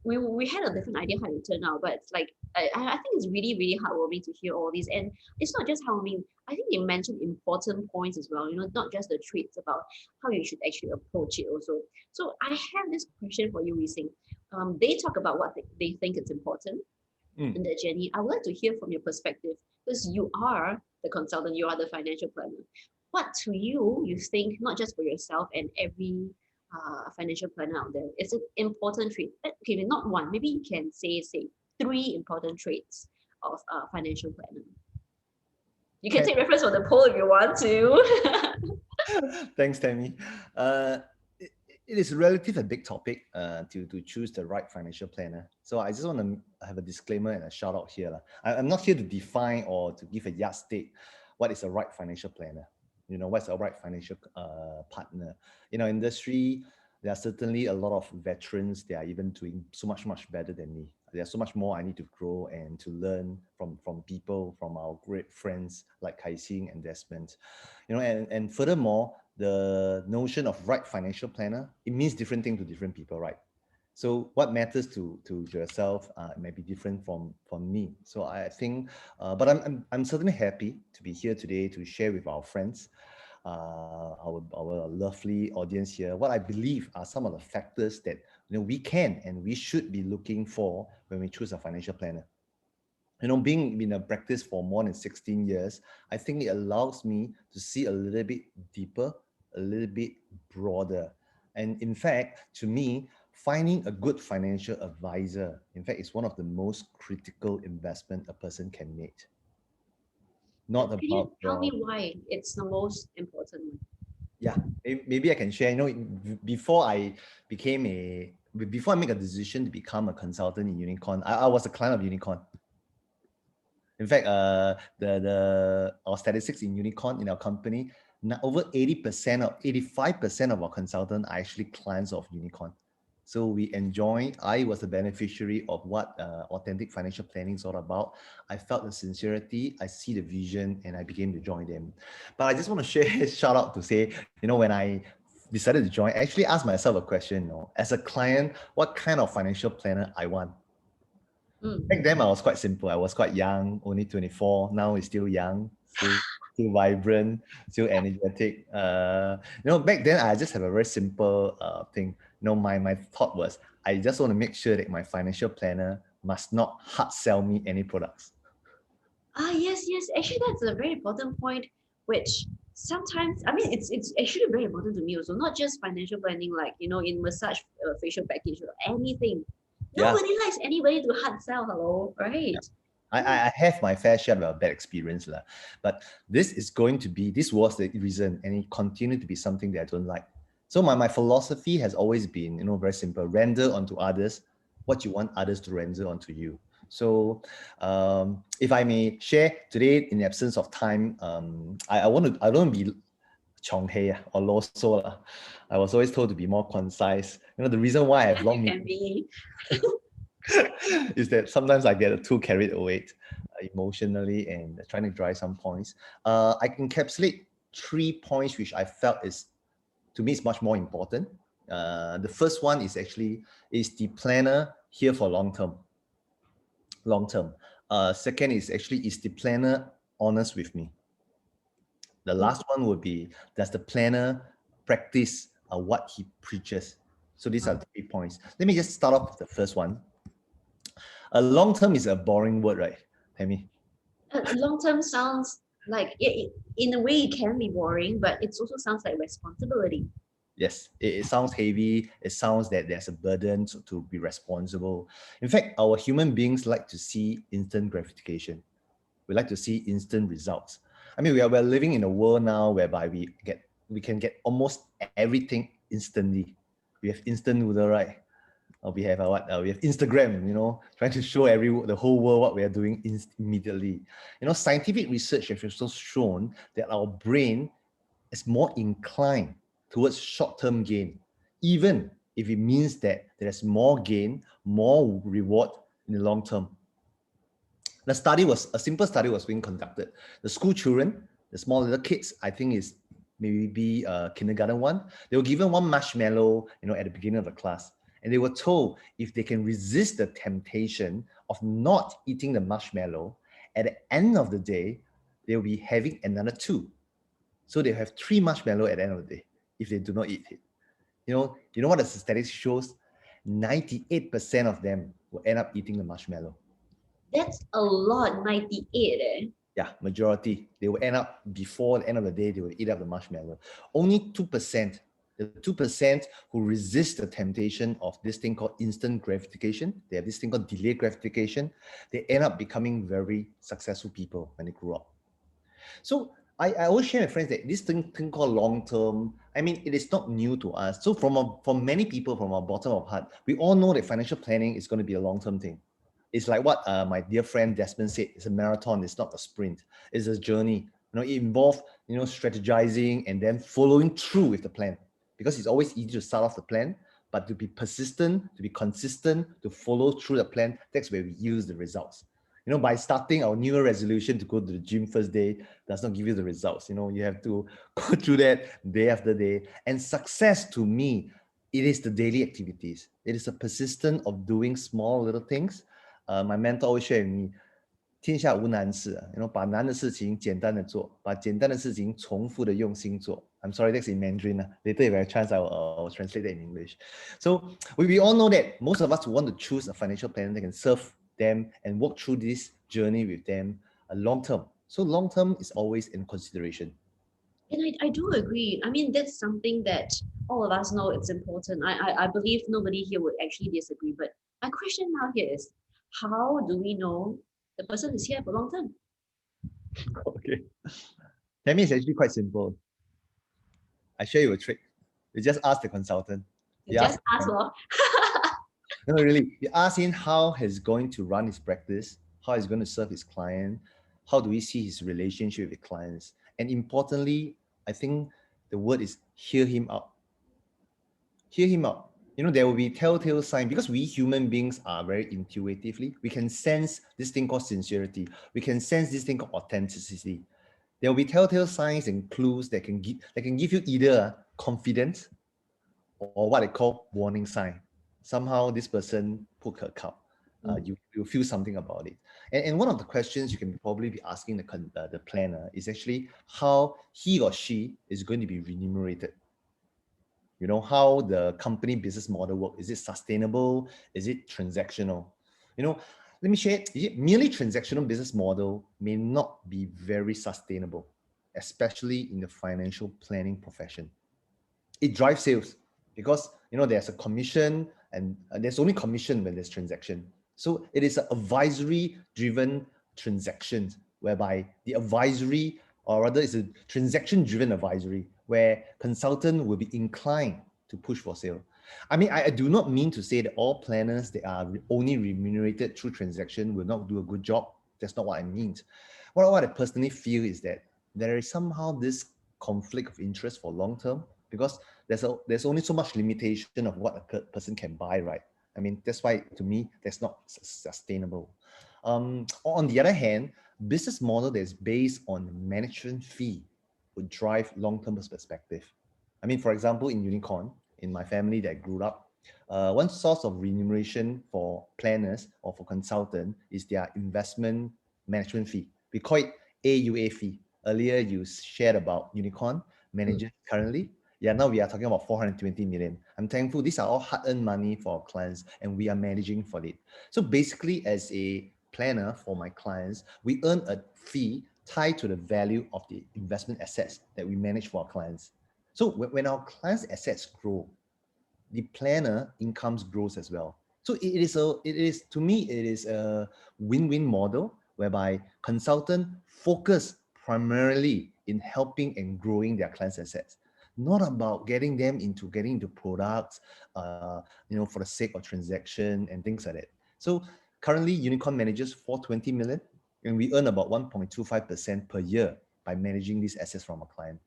A: we had a different idea how it turned out, but it's like I think it's really heartwarming to hear all these. And it's not just heartwarming, I think they mentioned important points as well, you know, not just the traits, about how you should actually approach it also. So I have this question for you, Wee Sing. They talk about what they think is important in the journey. I would like to hear from your perspective, because you are the consultant, you are the financial planner. What to you think, not just for yourself and every financial planner out there, it's an important trait? Okay, not one, maybe you can say 3 important traits of a financial planner. You can take reference from the poll if you want to.
E: Thanks, Tammy. It is relatively a big topic to choose the right financial planner. So I just want to have a disclaimer and a shout out here. I'm not here to define or to give a yardstick what is a right financial planner. You know, what's a right financial partner. In our industry, there are certainly a lot of veterans. They are even doing so much better than me. There's so much more I need to grow and to learn from people, from our great friends like Kai Xing and Desmond. And furthermore, the notion of right financial planner, it means different things to different people, right? So what matters to yourself may be different from me. So I think, but I'm certainly happy to be here today to share with our friends. our lovely audience here, what I believe are some of the factors that we can and we should be looking for when we choose a financial planner. Being in a practice for more than 16 years, I think it allows me to see a little bit deeper, a little bit broader. And in fact, to me, finding a good financial advisor, in fact, is one of the most critical investment a person can make. Not
A: Can you
E: about
A: tell me
E: your,
A: why it's the most important one?
E: yeah, maybe I can share. Before before I make a decision to become a consultant in Unicorn, I was a client of Unicorn. In fact, our statistics in Unicorn in our company, over 80% or 85% of our consultants are actually clients of Unicorn. So I was a beneficiary of what authentic financial planning is all about. I felt the sincerity, I see the vision, and I began to join them. But I just want to share, shout out to say, when I decided to join, I actually asked myself a question, as a client, what kind of financial planner I want? Back then, I was quite simple. I was quite young, only 24. Now it's still young, still vibrant, still energetic. Back then, I just have a very simple thing. My thought was, I just want to make sure that my financial planner must not hard sell me any products.
A: Yes. Actually, that's a very important point, which sometimes, I mean, it's actually very important to me also, not just financial planning, like, in massage facial package or anything.
E: Yeah.
A: Nobody likes anybody to hard sell, hello, right?
E: I have my fair share of bad experience, but this was the reason, and it continued to be something that I don't like. So my philosophy has always been, very simple: render onto others what you want others to render onto you. So, if I may share today, in the absence of time, I don't want to be chong hei or loso. I was always told to be more concise. The reason why I have long
A: Can be.
E: is that sometimes I get too carried away emotionally and trying to drive some points. I encapsulate 3 points which I felt to me is much more important. The first one is the planner here for long term? Second is the planner honest with me? The last one would be, does the planner practice what he preaches? So these are the 3 points. Let me just start off with the first one. Long term is a boring word, right, Tammy?
A: Long term sounds like, in a way, it can be boring, but it also sounds like responsibility.
E: Yes, it sounds heavy. It sounds that there's a burden to be responsible. In fact, our human beings like to see instant gratification. We like to see instant results. I mean, we're living in a world now whereby we can get almost everything instantly. We have instant noodle, right? We have we have Instagram, trying to show the whole world what we are doing immediately. Scientific research has also shown that our brain is more inclined towards short-term gain, even if it means that there's more gain, more reward in the long term. A simple study was being conducted. The school children, the small little kids, I think is maybe kindergarten one, they were given one marshmallow, at the beginning of the class. And they were told if they can resist the temptation of not eating the marshmallow, at the end of the day, they'll be having another 2. So they have 3 marshmallow at the end of the day if they do not eat it. You know what the statistics shows? 98% of them will end up eating the marshmallow.
A: That's a lot, 98, eh?
E: Yeah, majority. They will end up, before the end of the day, they will eat up the marshmallow. Only 2%, the 2% who resist the temptation of this thing called instant gratification, they have this thing called delayed gratification, they end up becoming very successful people when they grow up. So I always share with friends that this thing called long term, I mean, it is not new to us. So for many people, from our bottom of heart, we all know that financial planning is going to be a long term thing. It's like what my dear friend Desmond said, it's a marathon, it's not a sprint. It's a journey. It involves, strategizing and then following through with the plan. Because it's always easy to start off the plan, but to be persistent, to be consistent, to follow through the plan, that's where we use the results. By starting our New Year resolution to go to the gym first day does not give you the results. You have to go through that day after day. And success to me, it is the daily activities. It is a persistence of doing small little things. My mentor always shared with me, 天下无难事把难的事情简单的做，把简单的事情重复的用心做。I'm sorry, that's in Mandarin. Later if I chance, I'll translate it in English. So we all know that most of us want to choose a financial planner that can serve them and walk through this journey with them long term. So long term is always in consideration.
A: And I do agree. I mean, that's something that all of us know it's important. I believe nobody here would actually disagree. But my question now here is, how do we know the person is here for long term?
E: Okay. That means actually quite simple. I show you a trick. You just ask the consultant.
A: You just ask, well.
E: No, really. You ask him how he's going to run his practice, how he's going to serve his client, how do we see his relationship with clients. And importantly, I think the word is hear him out. Hear him out. There will be telltale signs because we human beings are very intuitively. We can sense this thing called sincerity. We can sense this thing called authenticity. There will be telltale signs and clues that can give you either confidence or what I call warning sign. Somehow this person put her cup. You feel something about it. And one of the questions you can probably be asking the planner is actually how he or she is going to be remunerated. How the company business model work. Is it sustainable? Is it transactional? Let me share it. Merely transactional business model may not be very sustainable, especially in the financial planning profession. It drives sales because there's a commission and there's only commission when there's transaction. So it is an advisory driven transactions whereby the advisory, or rather it's a transaction driven advisory where consultant will be inclined to push for sale. I mean, I do not mean to say that all planners that are only remunerated through transaction will not do a good job. That's not what I mean. What I personally feel is that there is somehow this conflict of interest for long term because there's only so much limitation of what a person can buy, right? I mean, that's why to me that's not sustainable. On the other hand, business model that is based on management fee would drive long-term perspective. I mean, for example, in Unicorn, in my family that I grew up, one source of remuneration for planners or for consultant is their investment management fee. We call it AUA fee. Earlier, you shared about Unicorn managers currently. Yeah, now we are talking about 420 million. I'm thankful these are all hard-earned money for our clients and we are managing for it. So basically, as a planner for my clients, we earn a fee tied to the value of the investment assets that we manage for our clients. So when our clients' assets grow, the planner incomes grows as well. So it is to me, it is a win-win model whereby consultant focus primarily in helping and growing their clients' assets, not about getting into products, for the sake of transaction and things like that. So currently, Unicorn manages 420 million, and we earn about 1.25% per year by managing these assets from a client.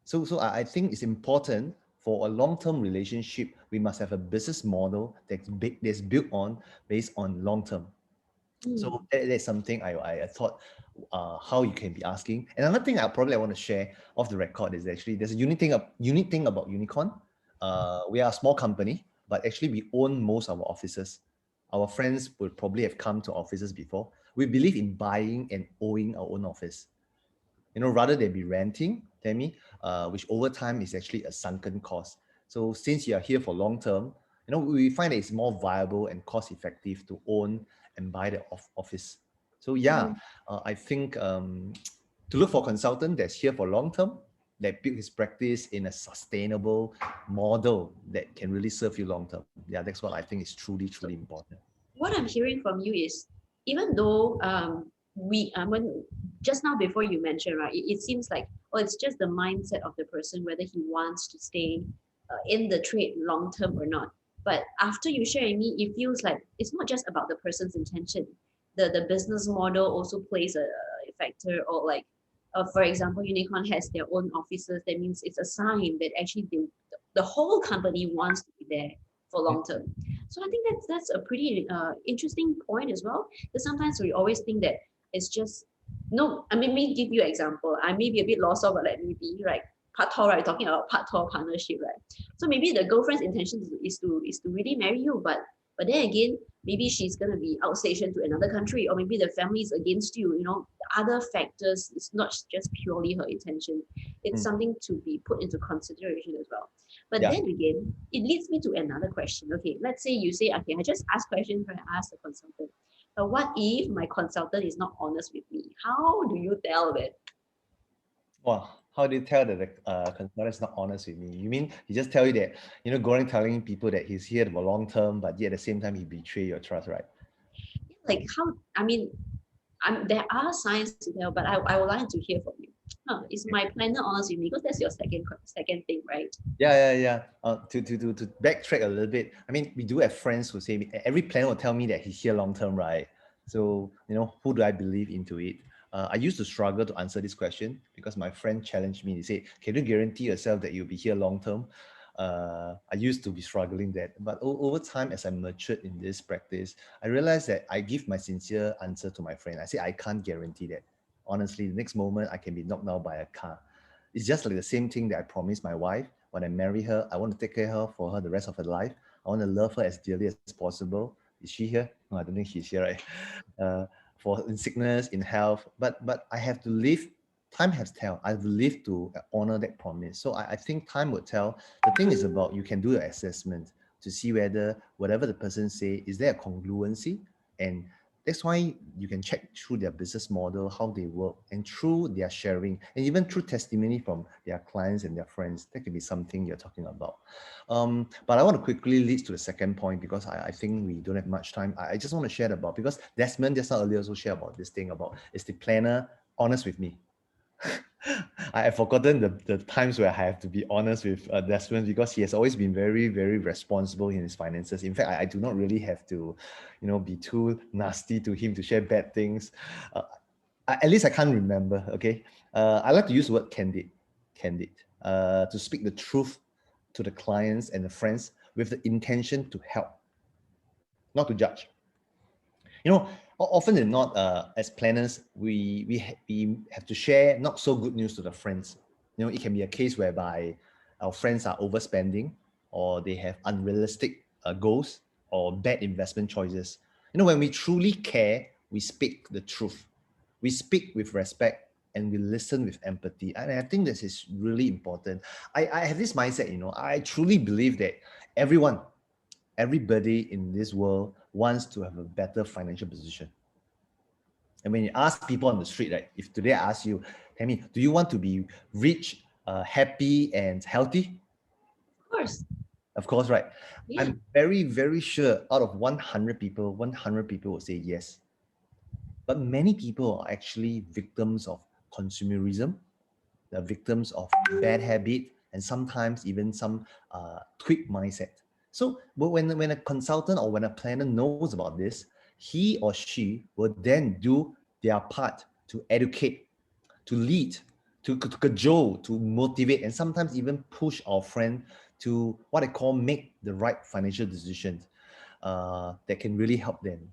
E: So I think it's important for a long-term relationship, we must have a business model that's built based on long-term. So that's something I thought how you can be asking. And another thing I want to share off the record is actually there's a unique thing about Unicorn. We are a small company, but actually we own most of our offices. Our friends would probably have come to offices before. We believe in buying and owning our own office. Rather than be renting, Tammy, which over time is actually a sunken cost. So since you are here for long term, we find that it's more viable and cost effective to own and buy the office. So yeah, I think to look for a consultant that's here for long term, that build his practice in a sustainable model that can really serve you long term. Yeah, that's what I think is truly, truly important.
A: What I'm hearing from you is, even though when just now before you mentioned, right, it seems like, it's just the mindset of the person whether he wants to stay in the trade long term or not. But after you share with me, it feels like it's not just about the person's intention. The business model also plays a factor, or like, for example, Unicorn has their own offices. That means it's a sign that actually the whole company wants to be there for long term. So I think that's a pretty interesting point as well. Because sometimes we always think that it's just no. I mean, let me give you an example. I may be a bit lost of, but let me be right. Part-tour, right? Talking about part-tour partnership, right? So maybe the girlfriend's intention is to really marry you, but then again, maybe she's going to be outstationed to another country, or maybe the family is against you, other factors. It's not just purely her intention. It's something to be put into consideration as well. But
E: Yeah.
A: then again, it leads me to another question. Okay, let's say you say, okay, I just ask questions when I ask the consultant. But what if my consultant is not honest with me? How do you tell that?
E: Well, how do you tell that the consultant is not honest with me? You mean he just tell you that, Goreng telling people that he's here for long term, but yet at the same time he betray your trust, right?
A: Like how, I mean, there are signs to tell, but I would like to hear from you. Is my planner honest with me? Because that's your second thing, right?
E: Yeah. To backtrack a little bit, I mean, we do have friends who say every planner will tell me that he's here long term, right? So, who do I believe into it? I used to struggle to answer this question because my friend challenged me. He said, "Can you guarantee yourself that you'll be here long term?" I used to be struggling that, but over time, as I matured in this practice, I realized that I give my sincere answer to my friend. I say I can't guarantee that. Honestly, the next moment I can be knocked down by a car. It's just like the same thing that I promised my wife when I marry her. I want to take care of her for her the rest of her life. I want to love her as dearly as possible. Is she here? No, I don't think she's here, right? Uh, for in sickness, in health, but I have to live. Time has tell. I have to live to honor that promise. So I think time will tell. The thing is about you can do an assessment to see whether whatever the person say, is there a congruency, and that's why you can check through their business model, how they work, and through their sharing, and even through testimony from their clients and their friends. That could be something you're talking about. But I want to quickly lead to the second point because I think we don't have much time. I just want to share about, because Desmond just now earlier also shared about this thing about, is the planner honest with me? I have forgotten the times where I have to be honest with Desmond, because he has always been very, very responsible in his finances. In fact, I do not really have to, be too nasty to him to share bad things. At least I can't remember. Okay, I like to use the word candid, to speak the truth to the clients and the friends with the intention to help, not to judge. Often than not, as planners, we have to share not so good news to the friends. It can be a case whereby our friends are overspending, or they have unrealistic goals or bad investment choices. When we truly care, we speak the truth. We speak with respect and we listen with empathy. And I think this is really important. I have this mindset, I truly believe that everybody in this world wants to have a better financial position. And when you ask people on the street, right, if today I ask you, tell me, do you want to be rich, happy, and healthy?
A: Of course.
E: Of course, right?
A: Yeah.
E: I'm very, very sure out of 100 people, 100 people will say yes. But many people are actually victims of consumerism. They're victims of bad habit, and sometimes even some tweak mindset. So when a consultant or when a planner knows about this, he or she will then do their part to educate, to lead, to cajole, to motivate, and sometimes even push our friend to what I call make the right financial decisions that can really help them.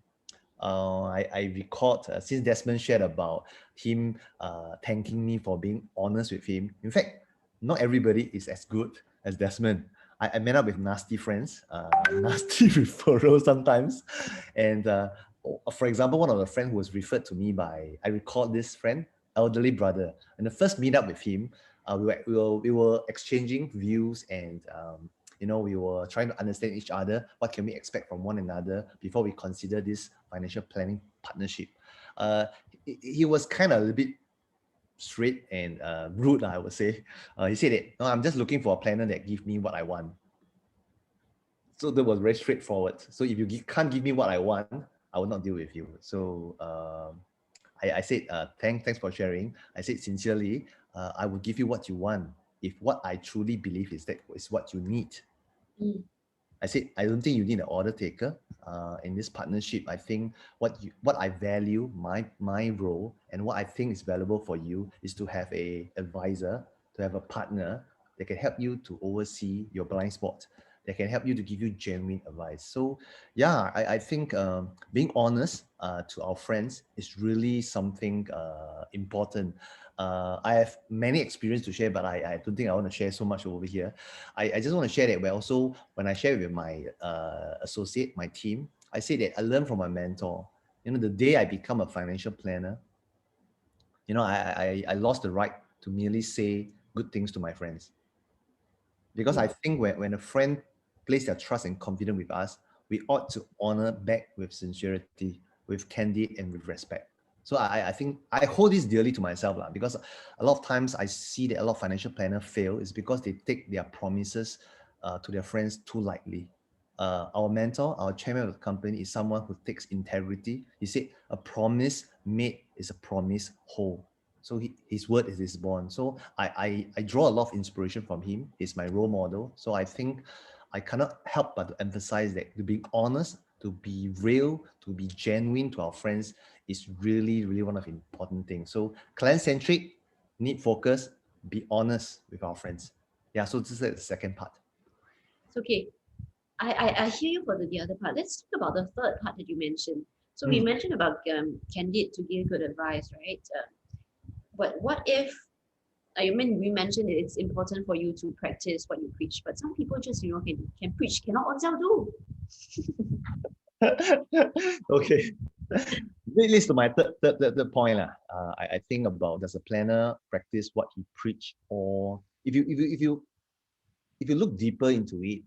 E: I recalled, since Desmond shared about him thanking me for being honest with him. In fact, not everybody is as good as Desmond. I met up with nasty friends, nasty referrals sometimes. And for example, one of the friends who was referred to me by, I recalled this friend, elderly brother. And the first meetup with him, we were exchanging views, and we were trying to understand each other. What can we expect from one another before we consider this financial planning partnership? He was kind of a little bit straight and rude, I would say. He said that, no, I'm just looking for a planner that gives me what I want. So that was very straightforward. So if you can't give me what I want, I will not deal with you. So I said, thanks for sharing. I said, sincerely, I will give you what you want if what I truly believe is that is what you need.
A: Mm.
E: I said, I don't think you need an order taker in this partnership. I think what I value, my role, and what I think is valuable for you is to have a advisor, to have a partner that can help you to oversee your blind spot, that can help you to give you genuine advice. So yeah, I think being honest to our friends is really something important. I have many experience to share, but I don't think I want to share so much over here. I just want to share that when I share with my associate, my team, I say that I learned from my mentor. The day I become a financial planner, I lost the right to merely say good things to my friends. Because I think when a friend place their trust and confidence with us, we ought to honor back with sincerity, with candid, and with respect. So I think I hold this dearly to myself, because a lot of times I see that a lot of financial planners fail is because they take their promises to their friends too lightly. Our mentor, our chairman of the company, is someone who takes integrity. He said, "A promise made is a promise whole." So his word is his bond. So I draw a lot of inspiration from him. He's my role model. So I think I cannot help but to emphasize that to be honest, to be real, to be genuine to our friends is really, really one of the important things. So client-centric, need focus, be honest with our friends. Yeah, so this is the second part.
A: It's okay. I hear you for the other part. Let's talk about the third part that you mentioned. So we mentioned about candid to give good advice, right? But what if, I mean, we mentioned it's important for you to practice what you preach, but some people just, can preach, cannot on do.
E: Okay. This leads to my third point. I think about, does a planner practice what he preach? Or if you look deeper into it,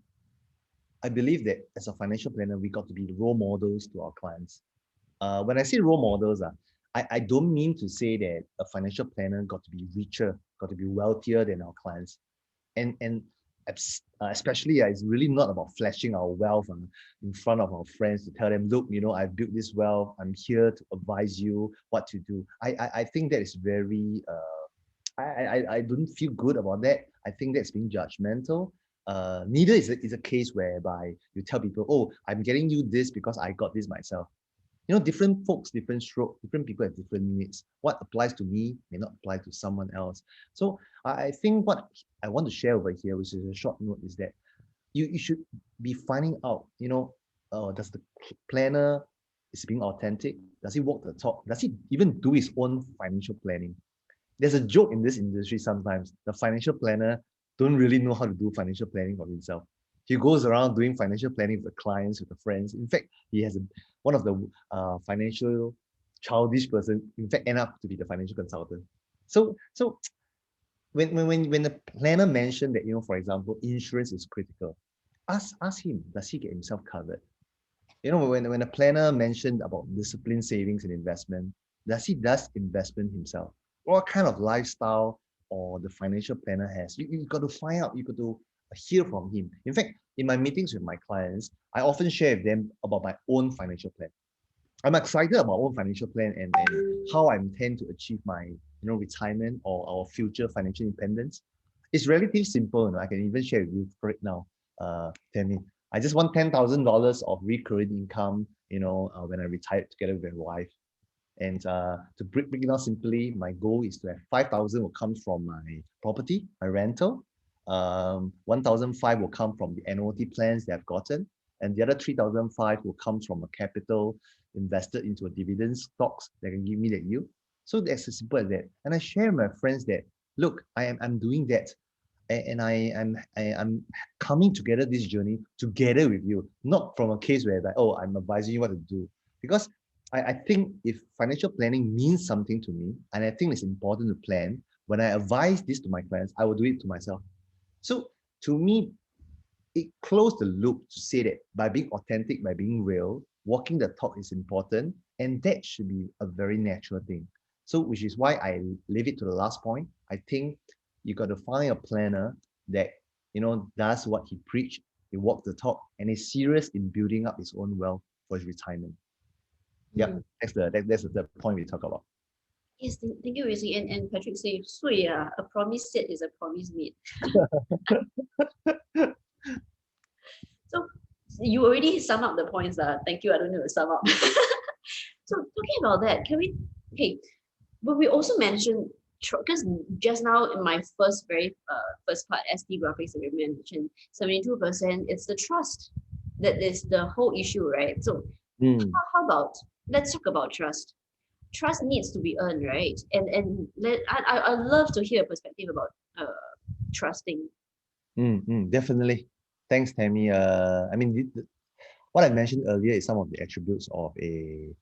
E: I believe that as a financial planner, we got to be role models to our clients. When I say role models, I don't mean to say that a financial planner got to be richer, got to be wealthier than our clients. And especially, it's really not about flashing our wealth in front of our friends to tell them, look, I've built this wealth. I'm here to advise you what to do. I think that is very, I don't feel good about that. I think that's being judgmental. Neither is a case whereby you tell people, oh, I'm getting you this because I got this myself. Different folks, different stroke, different people have different needs. What applies to me may not apply to someone else. So I think what I want to share over here, which is a short note, is that you should be finding out, does the planner is being authentic? Does he walk the talk? Does he even do his own financial planning? There's a joke in this industry sometimes. The financial planner don't really know how to do financial planning for himself. He goes around doing financial planning with the clients, with the friends. In fact, he has one of the financial childish person, in fact, end up to be the financial consultant. So when the planner mentioned that, for example, insurance is critical, ask him, does he get himself covered? When a planner mentioned about disciplined savings and investment, does he does investment himself? What kind of lifestyle or the financial planner has? You got to find out, you got to hear from him. In fact, in my meetings with my clients, I often share with them about my own financial plan. I'm excited about my own financial plan and how I intend to achieve my retirement or our future financial independence. It's relatively simple. I can even share with you right now. Tammy, I just want $10,000 of recurring income. When I retire together with my wife. And to break it down simply, my goal is to have 5,000 will come from my property, my rental. 1,005 will come from the annuity plans that I've gotten, and the other 3,005 will come from a capital invested into a dividend stocks that can give me that yield. So that's as simple as that. And I share with my friends that, look, I'm doing that, and I'm coming together this journey together with you, not from a case where like, oh, I'm advising you what to do. Because I think if financial planning means something to me, and I think it's important to plan, when I advise this to my clients, I will do it to myself. So to me, it closed the loop to say that by being authentic, by being real, walking the talk is important, and that should be a very natural thing. So which is why I leave it to the last point. I think you got to find a planner that does what he preached, he walks the talk, and is serious in building up his own wealth for his retirement. Yeah, that's the point we talk about.
A: Yes, thank you, Rishi. And Patrick said, a promise said is a promise made. So you already sum up the points. Thank you. I don't know to sum up. So talking about that, but we also mentioned, because just now in my first part, ST graphics that we mentioned, 72%, it's the trust that is the whole issue, right? So how about, let's talk about trust. Trust needs to be earned, right? And I love to hear a perspective about trusting.
E: Definitely. Thanks, Tammy. I mean, What I mentioned earlier is some of the attributes of a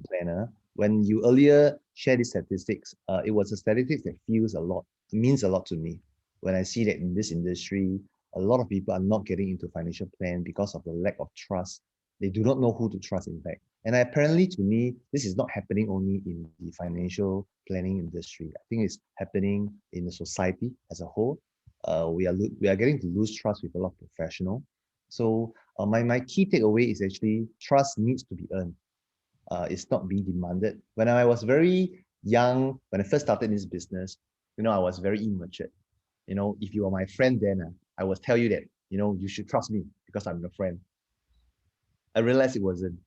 E: planner. When you earlier shared these statistics, it was a statistics that feels a lot, it means a lot to me. When I see that in this industry, a lot of people are not getting into financial plan because of the lack of trust. They do not know who to trust, in fact. And apparently, to me, this is not happening only in the financial planning industry. I think it's happening in the society as a whole. We are getting to lose trust with a lot of professionals. So my key takeaway is actually trust needs to be earned. It's not being demanded. When I was very young, when I first started this business, I was very immature. If you are my friend then, I would tell you that, you should trust me because I'm your friend. I realized it wasn't.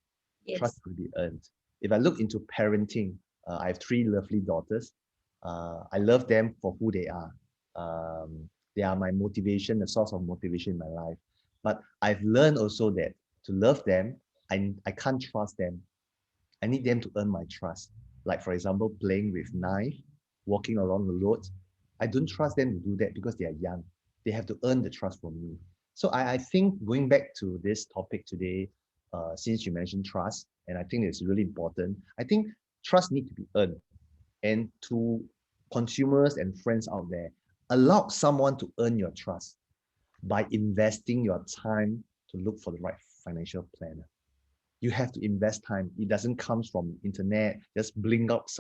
E: Trust
A: Yes.
E: could be earned. If I look into parenting, I have three lovely daughters. I love them for who they are. They are my motivation, the source of motivation in my life. But I've learned also that to love them, I can't trust them. I need them to earn my trust. Like, for example, playing with knife, walking along the road. I don't trust them to do that because they are young. They have to earn the trust from me. So I think going back to this topic today, since you mentioned trust, and I think it's really important, I think trust needs to be earned. And to consumers and friends out there, allow someone to earn your trust by investing your time to look for the right financial planner. You have to invest time. It doesn't come from internet, just blink out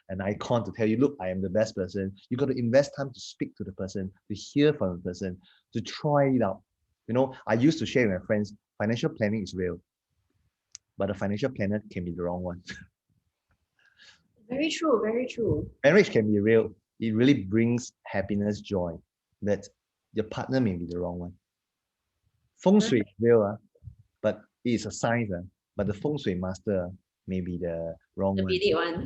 E: an icon to tell you, look, I am the best person. You got to invest time to speak to the person, to hear from the person, to try it out. I used to share with my friends, financial planning is real, but a financial planner can be the wrong one.
A: Very true, very true.
E: Marriage can be real. It really brings happiness, joy, but your partner may be the wrong one. Feng Shui is real, but it is a science, but the Feng Shui master may be the wrong
A: The
E: one.
A: BD one.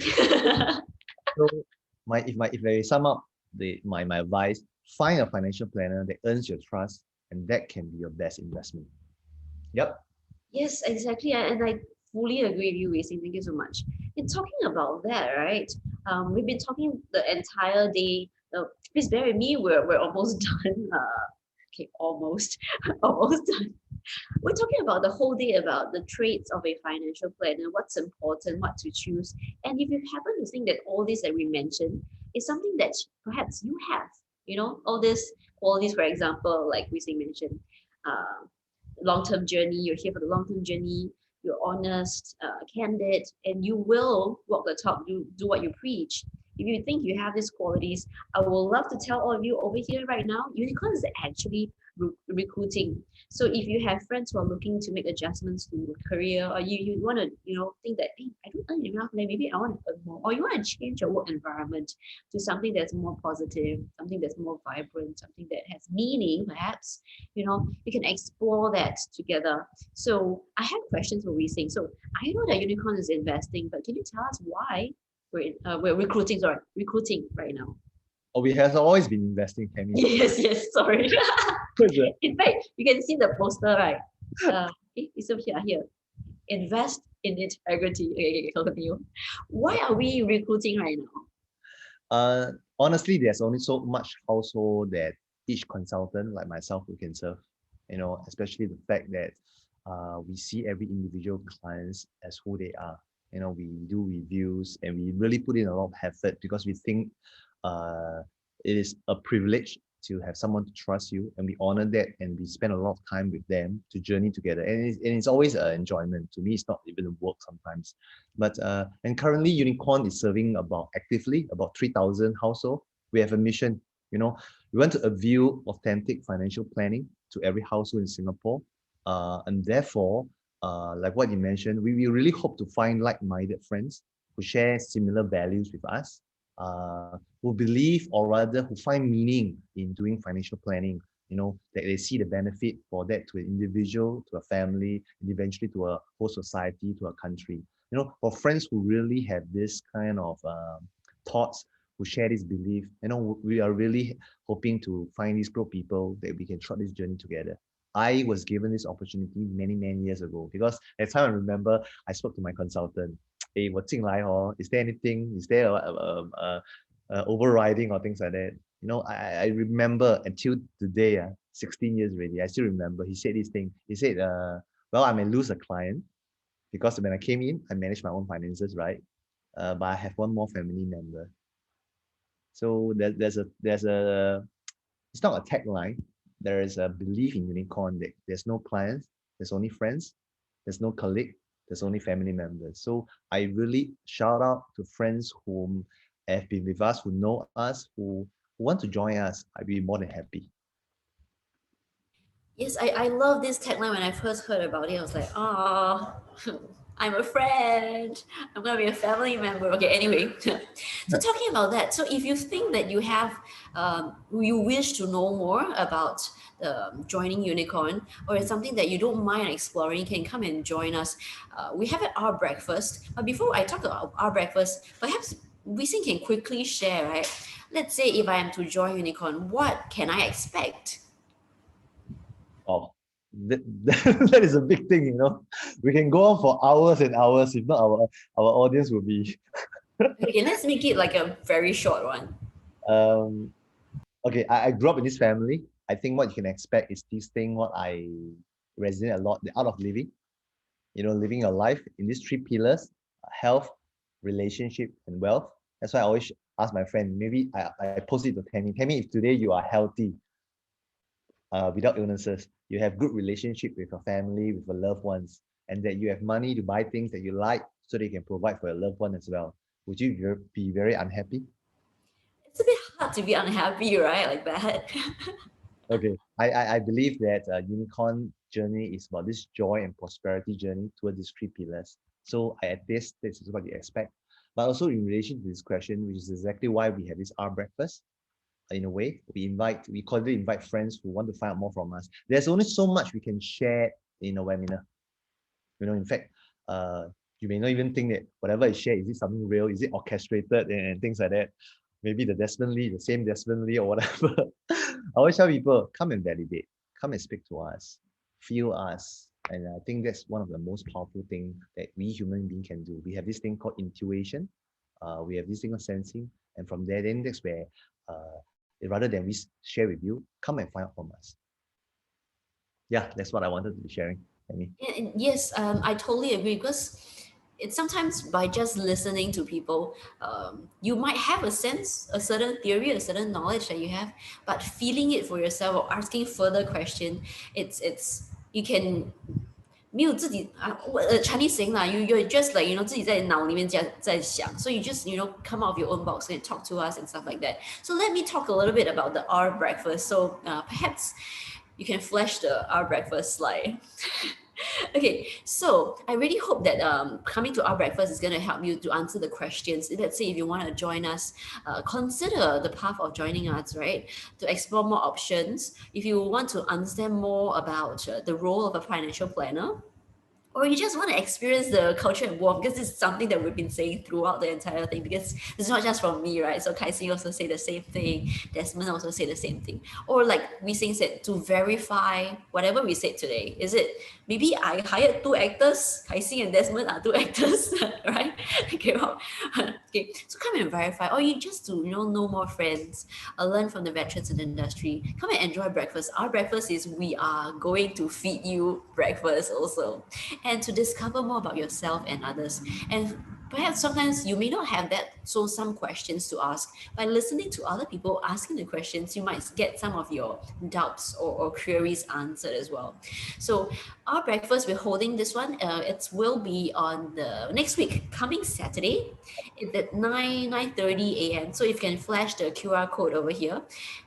E: So if I sum up my advice, find a financial planner that earns your trust, and that can be your best investment. Yep.
A: Yes, exactly. And I fully agree with you, Wei-Sing. Thank you so much. In talking about that, right? We've been talking the entire day. Please bear with me. We're almost done. Okay, almost, almost done. We're talking about the whole day about the traits of a financial planner, what's important, what to choose. And if you happen to think that all this that we mentioned is something that perhaps you have, all these qualities, for example, like we mentioned, uh, long-term journey, you're here for the long-term journey, you're honest, candid, and you will walk the talk, do what you preach. If you think you have these qualities, I would love to tell all of you over here right now, Unicorn is actually recruiting. So if you have friends who are looking to make adjustments to your career, or you want to, think that, hey, I don't earn enough, like maybe I want to earn more, or you want to change your work environment to something that's more positive, something that's more vibrant, something that has meaning, perhaps, you can explore that together. So I have questions for Wei-Sing. So I know that Unicorn is investing, but can you tell us why we're recruiting right now?
E: Oh, we have always been investing, Tammy.
A: Yes, sorry. In fact, you can see the poster, right? It's up here. Invest in integrity. Okay, continue. Why are we recruiting right now?
E: Honestly, there's only so much household that each consultant like myself we can serve. Especially the fact that we see every individual clients as who they are. We do reviews and we really put in a lot of effort because we think it is a privilege to have someone to trust you, and we honor that, and we spend a lot of time with them to journey together, and it's always an enjoyment. To me, it's not even a work sometimes. But and currently Unicorn is serving actively about 3,000 households. We have a mission, we want to avail authentic financial planning to every household in Singapore, and therefore like what you mentioned, we really hope to find like-minded friends who share similar values with us, who believe, or rather who find meaning in doing financial planning, that they see the benefit for that to an individual, to a family, and eventually to a whole society, to a country. For friends who really have this kind of thoughts, who share this belief, we are really hoping to find these group of people that we can trot this journey together. I was given this opportunity many, many years ago because at the time I remember I spoke to my consultant. Hey, 我进来 is there anything? Is there a overriding or things like that? I remember until today, 16 years already, I still remember he said this thing. He said, Well, I may lose a client because when I came in, I managed my own finances, right? But I have one more family member. So there's a it's not a tagline. There is a belief in unicorn that there's no clients, there's only friends, there's no colleague, there's only family members. So I really shout out to friends whom have been with us, who know us, who want to join us. I'd be more than happy.
A: Yes, I love this tagline. When I first heard about it, I was like, oh, I'm a friend. I'm gonna be a family member. Okay, anyway. So talking about that, so if you think that you have, you wish to know more about joining Unicorn, or it's something that you don't mind exploring, you can come and join us. We have our breakfast. But before I talk about our breakfast, perhaps Wisin can quickly share, right? Let's say if I am to join Unicorn, what can I expect?
E: Oh, that is a big thing, you know. We can go on for hours and hours. If not, our audience will be
A: Okay, let's make it like a very short one.
E: um okay. I grew up in this family. I think what you can expect is this thing what I resonate a lot, the art of living. You know, living your life in these three pillars: health, relationship, and wealth. That's why I always ask my friend, maybe I post it to Tammy. Tammy, if today you are healthy, without illnesses, you have good relationship with your family, with your loved ones, and that you have money to buy things that you like so that you can provide for your loved one as well, would you be very unhappy?
A: It's a bit hard to be unhappy, right? Like that.
E: Okay, I believe that unicorn journey is about this joy and prosperity journey toward these three pillars. So at this is what you expect. But also in relation to this question, which is exactly why we have this our breakfast. In a way, we cordially invite friends who want to find out more from us. There's only so much we can share in a webinar. You know, in fact, you may not even think that whatever I share, is it something real? Is it orchestrated and things like that? Maybe the same Desmond Lee or whatever. I always tell people, come and validate, come and speak to us, feel us. And I think that's one of the most powerful things that we human beings can do. We have this thing called intuition. We have this thing called sensing. And from there, then that's where, rather than we share with you, come and find out from us. Yeah, that's what I wanted to be sharing. Amy.
A: And yes, I totally agree because it's sometimes by just listening to people, you might have a sense, a certain theory, a certain knowledge that you have, but feeling it for yourself or asking further question, it's you can 没有自己 Chinese saying 啦 you're just like 自己在脑里面在想 so you just come out of your own box and talk to us and stuff like that. So let me talk a little bit about the our breakfast. So perhaps you can flash the our breakfast slide. Okay, so I really hope that coming to our breakfast is going to help you to answer the questions. Let's say if you want to join us, consider the path of joining us, right? To explore more options. If you want to understand more about the role of a financial planner, or you just want to experience the culture and warmth, because it's something that we've been saying throughout the entire thing, because it's not just from me, right? So Kaisi also say the same thing, Desmond also say the same thing. Or like we saying said, to verify whatever we said today, is it maybe I hired two actors, Kaisi and Desmond are two actors, right? Okay, well, okay, so come and verify, or you just to know more friends, learn from the veterans in the industry, come and enjoy breakfast. Our breakfast is we are going to feed you breakfast also, and to discover more about yourself and others. And perhaps sometimes you may not have that, so some questions to ask. By listening to other people asking the questions, you might get some of your doubts or queries answered as well. So our breakfast, we're holding this one. It will be on the next week, coming Saturday, at 9:30 a.m. So if you can flash the QR code over here,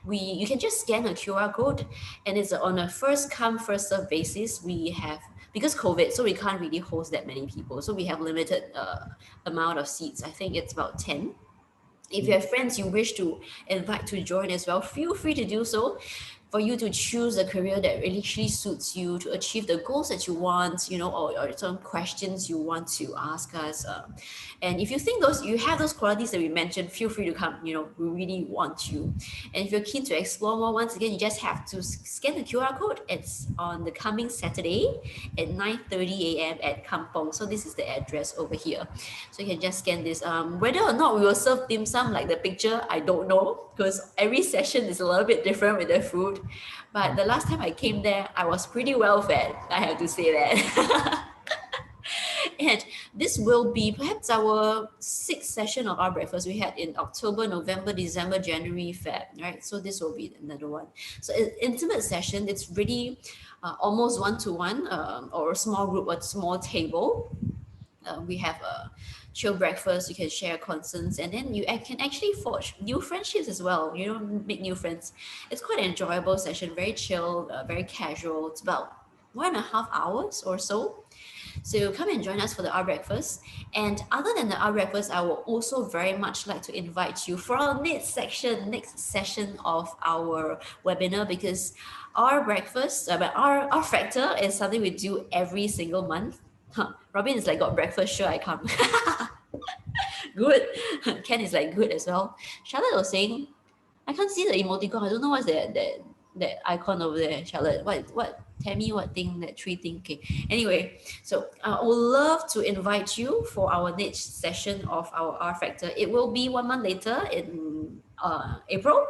A: you can just scan a QR code, and it's on a first come first serve basis. We have, because COVID, so we can't really host that many people. So we have limited amount of seats. I think it's about 10. If you have friends you wish to invite to join as well, feel free to do so, for you to choose a career that really suits you to achieve the goals that you want, or some questions you want to ask us. And if you think you have those qualities that we mentioned, feel free to come. We really want you. And if you're keen to explore more, once again, you just have to scan the QR code. It's on the coming Saturday at 9:30 a.m. at Kampong. So this is the address over here. So you can just scan this. Whether or not we will serve dim sum like the picture, I don't know, because every session is a little bit different with the food. food. But the last time I came there, I was pretty well fed, I have to say that. And this will be perhaps our sixth session of our breakfast. We had in October, November, December, January, Feb, right? So this will be another one. So an intimate session, it's really almost one-to-one or a small group, a small table. We have a chill breakfast, you can share concerns, and then you can actually forge new friendships as well, make new friends. It's quite an enjoyable session, very chill, very casual. It's about 1.5 hours or so. So come and join us for the our breakfast. And other than the our breakfast, I will also very much like to invite you for our next session of our webinar, because our breakfast, our factor is something we do every single month. Robin is like, got breakfast, sure I come. Good. Ken is like, good as well. Charlotte was saying, I can't see the emoticon. I don't know what's that icon over there, Charlotte. What? Tell me what thing, that tree thing. Okay. Anyway, so I would love to invite you for our next session of our R Factor. It will be 1 month later in April,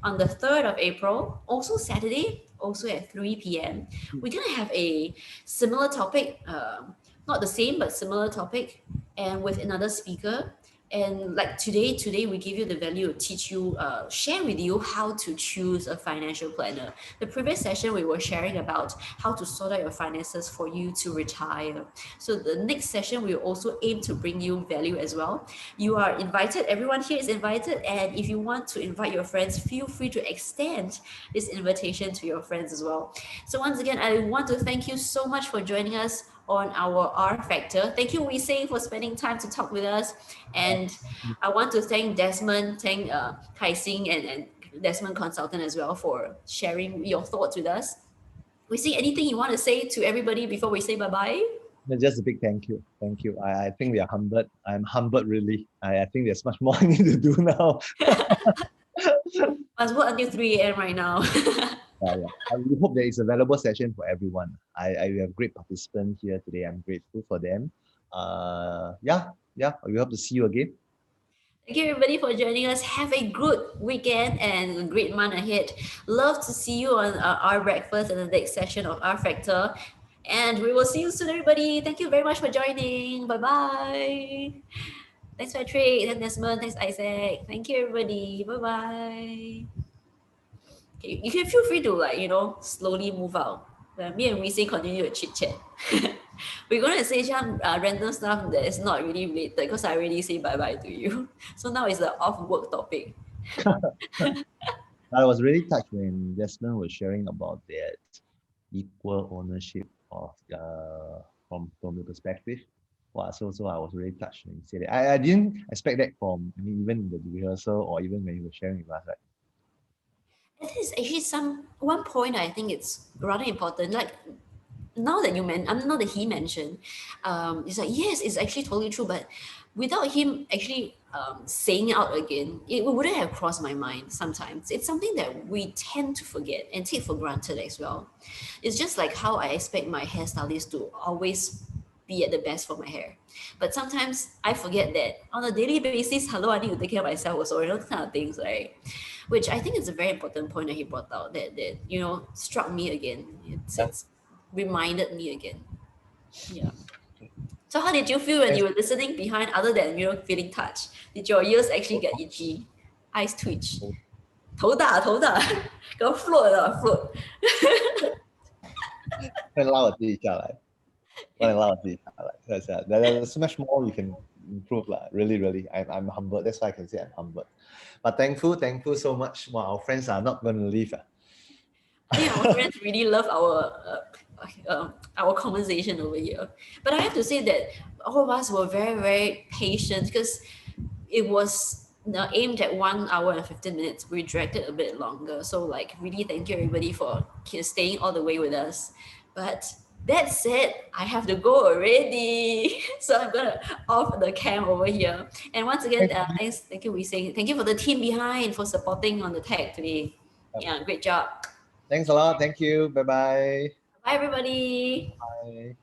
A: on the 3rd of April, also Saturday, also at 3 p.m. We're gonna have a similar topic, not the same but similar topic, and with another speaker. And like today we give you the value to teach you, share with you how to choose a financial planner. The previous session we were sharing about how to sort out your finances for you to retire. So the next session we will also aim to bring you value as well. You are invited, everyone here is invited, and if you want to invite your friends, feel free to extend this invitation to your friends as well. So once again, I want to thank you so much for joining us on our R Factor. Thank you, Wee Sing, for spending time to talk with us. And I want to thank Desmond, thank Kai Sing and Desmond Consultant as well for sharing your thoughts with us. Wee Sing, anything you want to say to everybody before we say bye-bye?
E: Just a big thank you. Thank you. I think we are humbled. I'm humbled, really. I think there's much more I need to do now.
A: Must work until 3 a.m. right now.
E: Yeah. We hope that it's a valuable session for everyone. We have great participants here today. I'm grateful for them. We hope to see you again.
A: Thank you everybody for joining us. Have a good weekend and a great month ahead. Love to see you on our breakfast and the next session of R Factor. And we will see you soon, everybody. Thank you very much for joining. Bye-bye. Thanks, Patrick. Thanks, Desmond. Thanks, Isaac. Thank you, everybody. Bye-bye. Okay, you can feel free to slowly move out. Me and Wee continue to chit-chat. We're going to say some random stuff that is not really related, because I already say bye-bye to you. So now it's the off-work topic.
E: I was really touched when Desmond was sharing about that equal ownership of from the perspective. Wow, so I was really touched when he said that. I didn't expect that from, even in the rehearsal or even when he was sharing with us, right?
A: It is actually one point I think it's rather important. Like now that now that he mentioned, it's like, yes, it's actually totally true. But without him actually saying it out again, it wouldn't have crossed my mind sometimes. It's something that we tend to forget and take for granted as well. It's just like how I expect my hairstylist to always be at the best for my hair. But sometimes I forget that on a daily basis, hello, I need to take care of myself also, those kind of things, right? Which I think is a very important point that he brought out that struck me again. It's reminded me again. Yeah. So how did you feel when you were listening behind, other than feeling touched? Did your ears actually get itchy? Eyes twitch? 头大 got float float.
E: 会拉我自己下来，不能拉我自己下来。There's so much more we can improve, really. I'm humbled. That's why I can say I'm humbled. But thankful so much. Well, our friends are not going to leave.
A: I think our friends really love our conversation over here. But I have to say that all of us were very, very patient, because it was aimed at 1 hour and 15 minutes. We dragged it a bit longer. So really thank you everybody for staying all the way with us. But that said, I have to go already. So I'm going to off the cam over here. And once again, thank you, Wee Sing. Thank you for the team behind for supporting on the tag today. Yeah, great job.
E: Thanks a lot. Thank you. Bye-bye.
A: Bye, everybody.
E: Bye.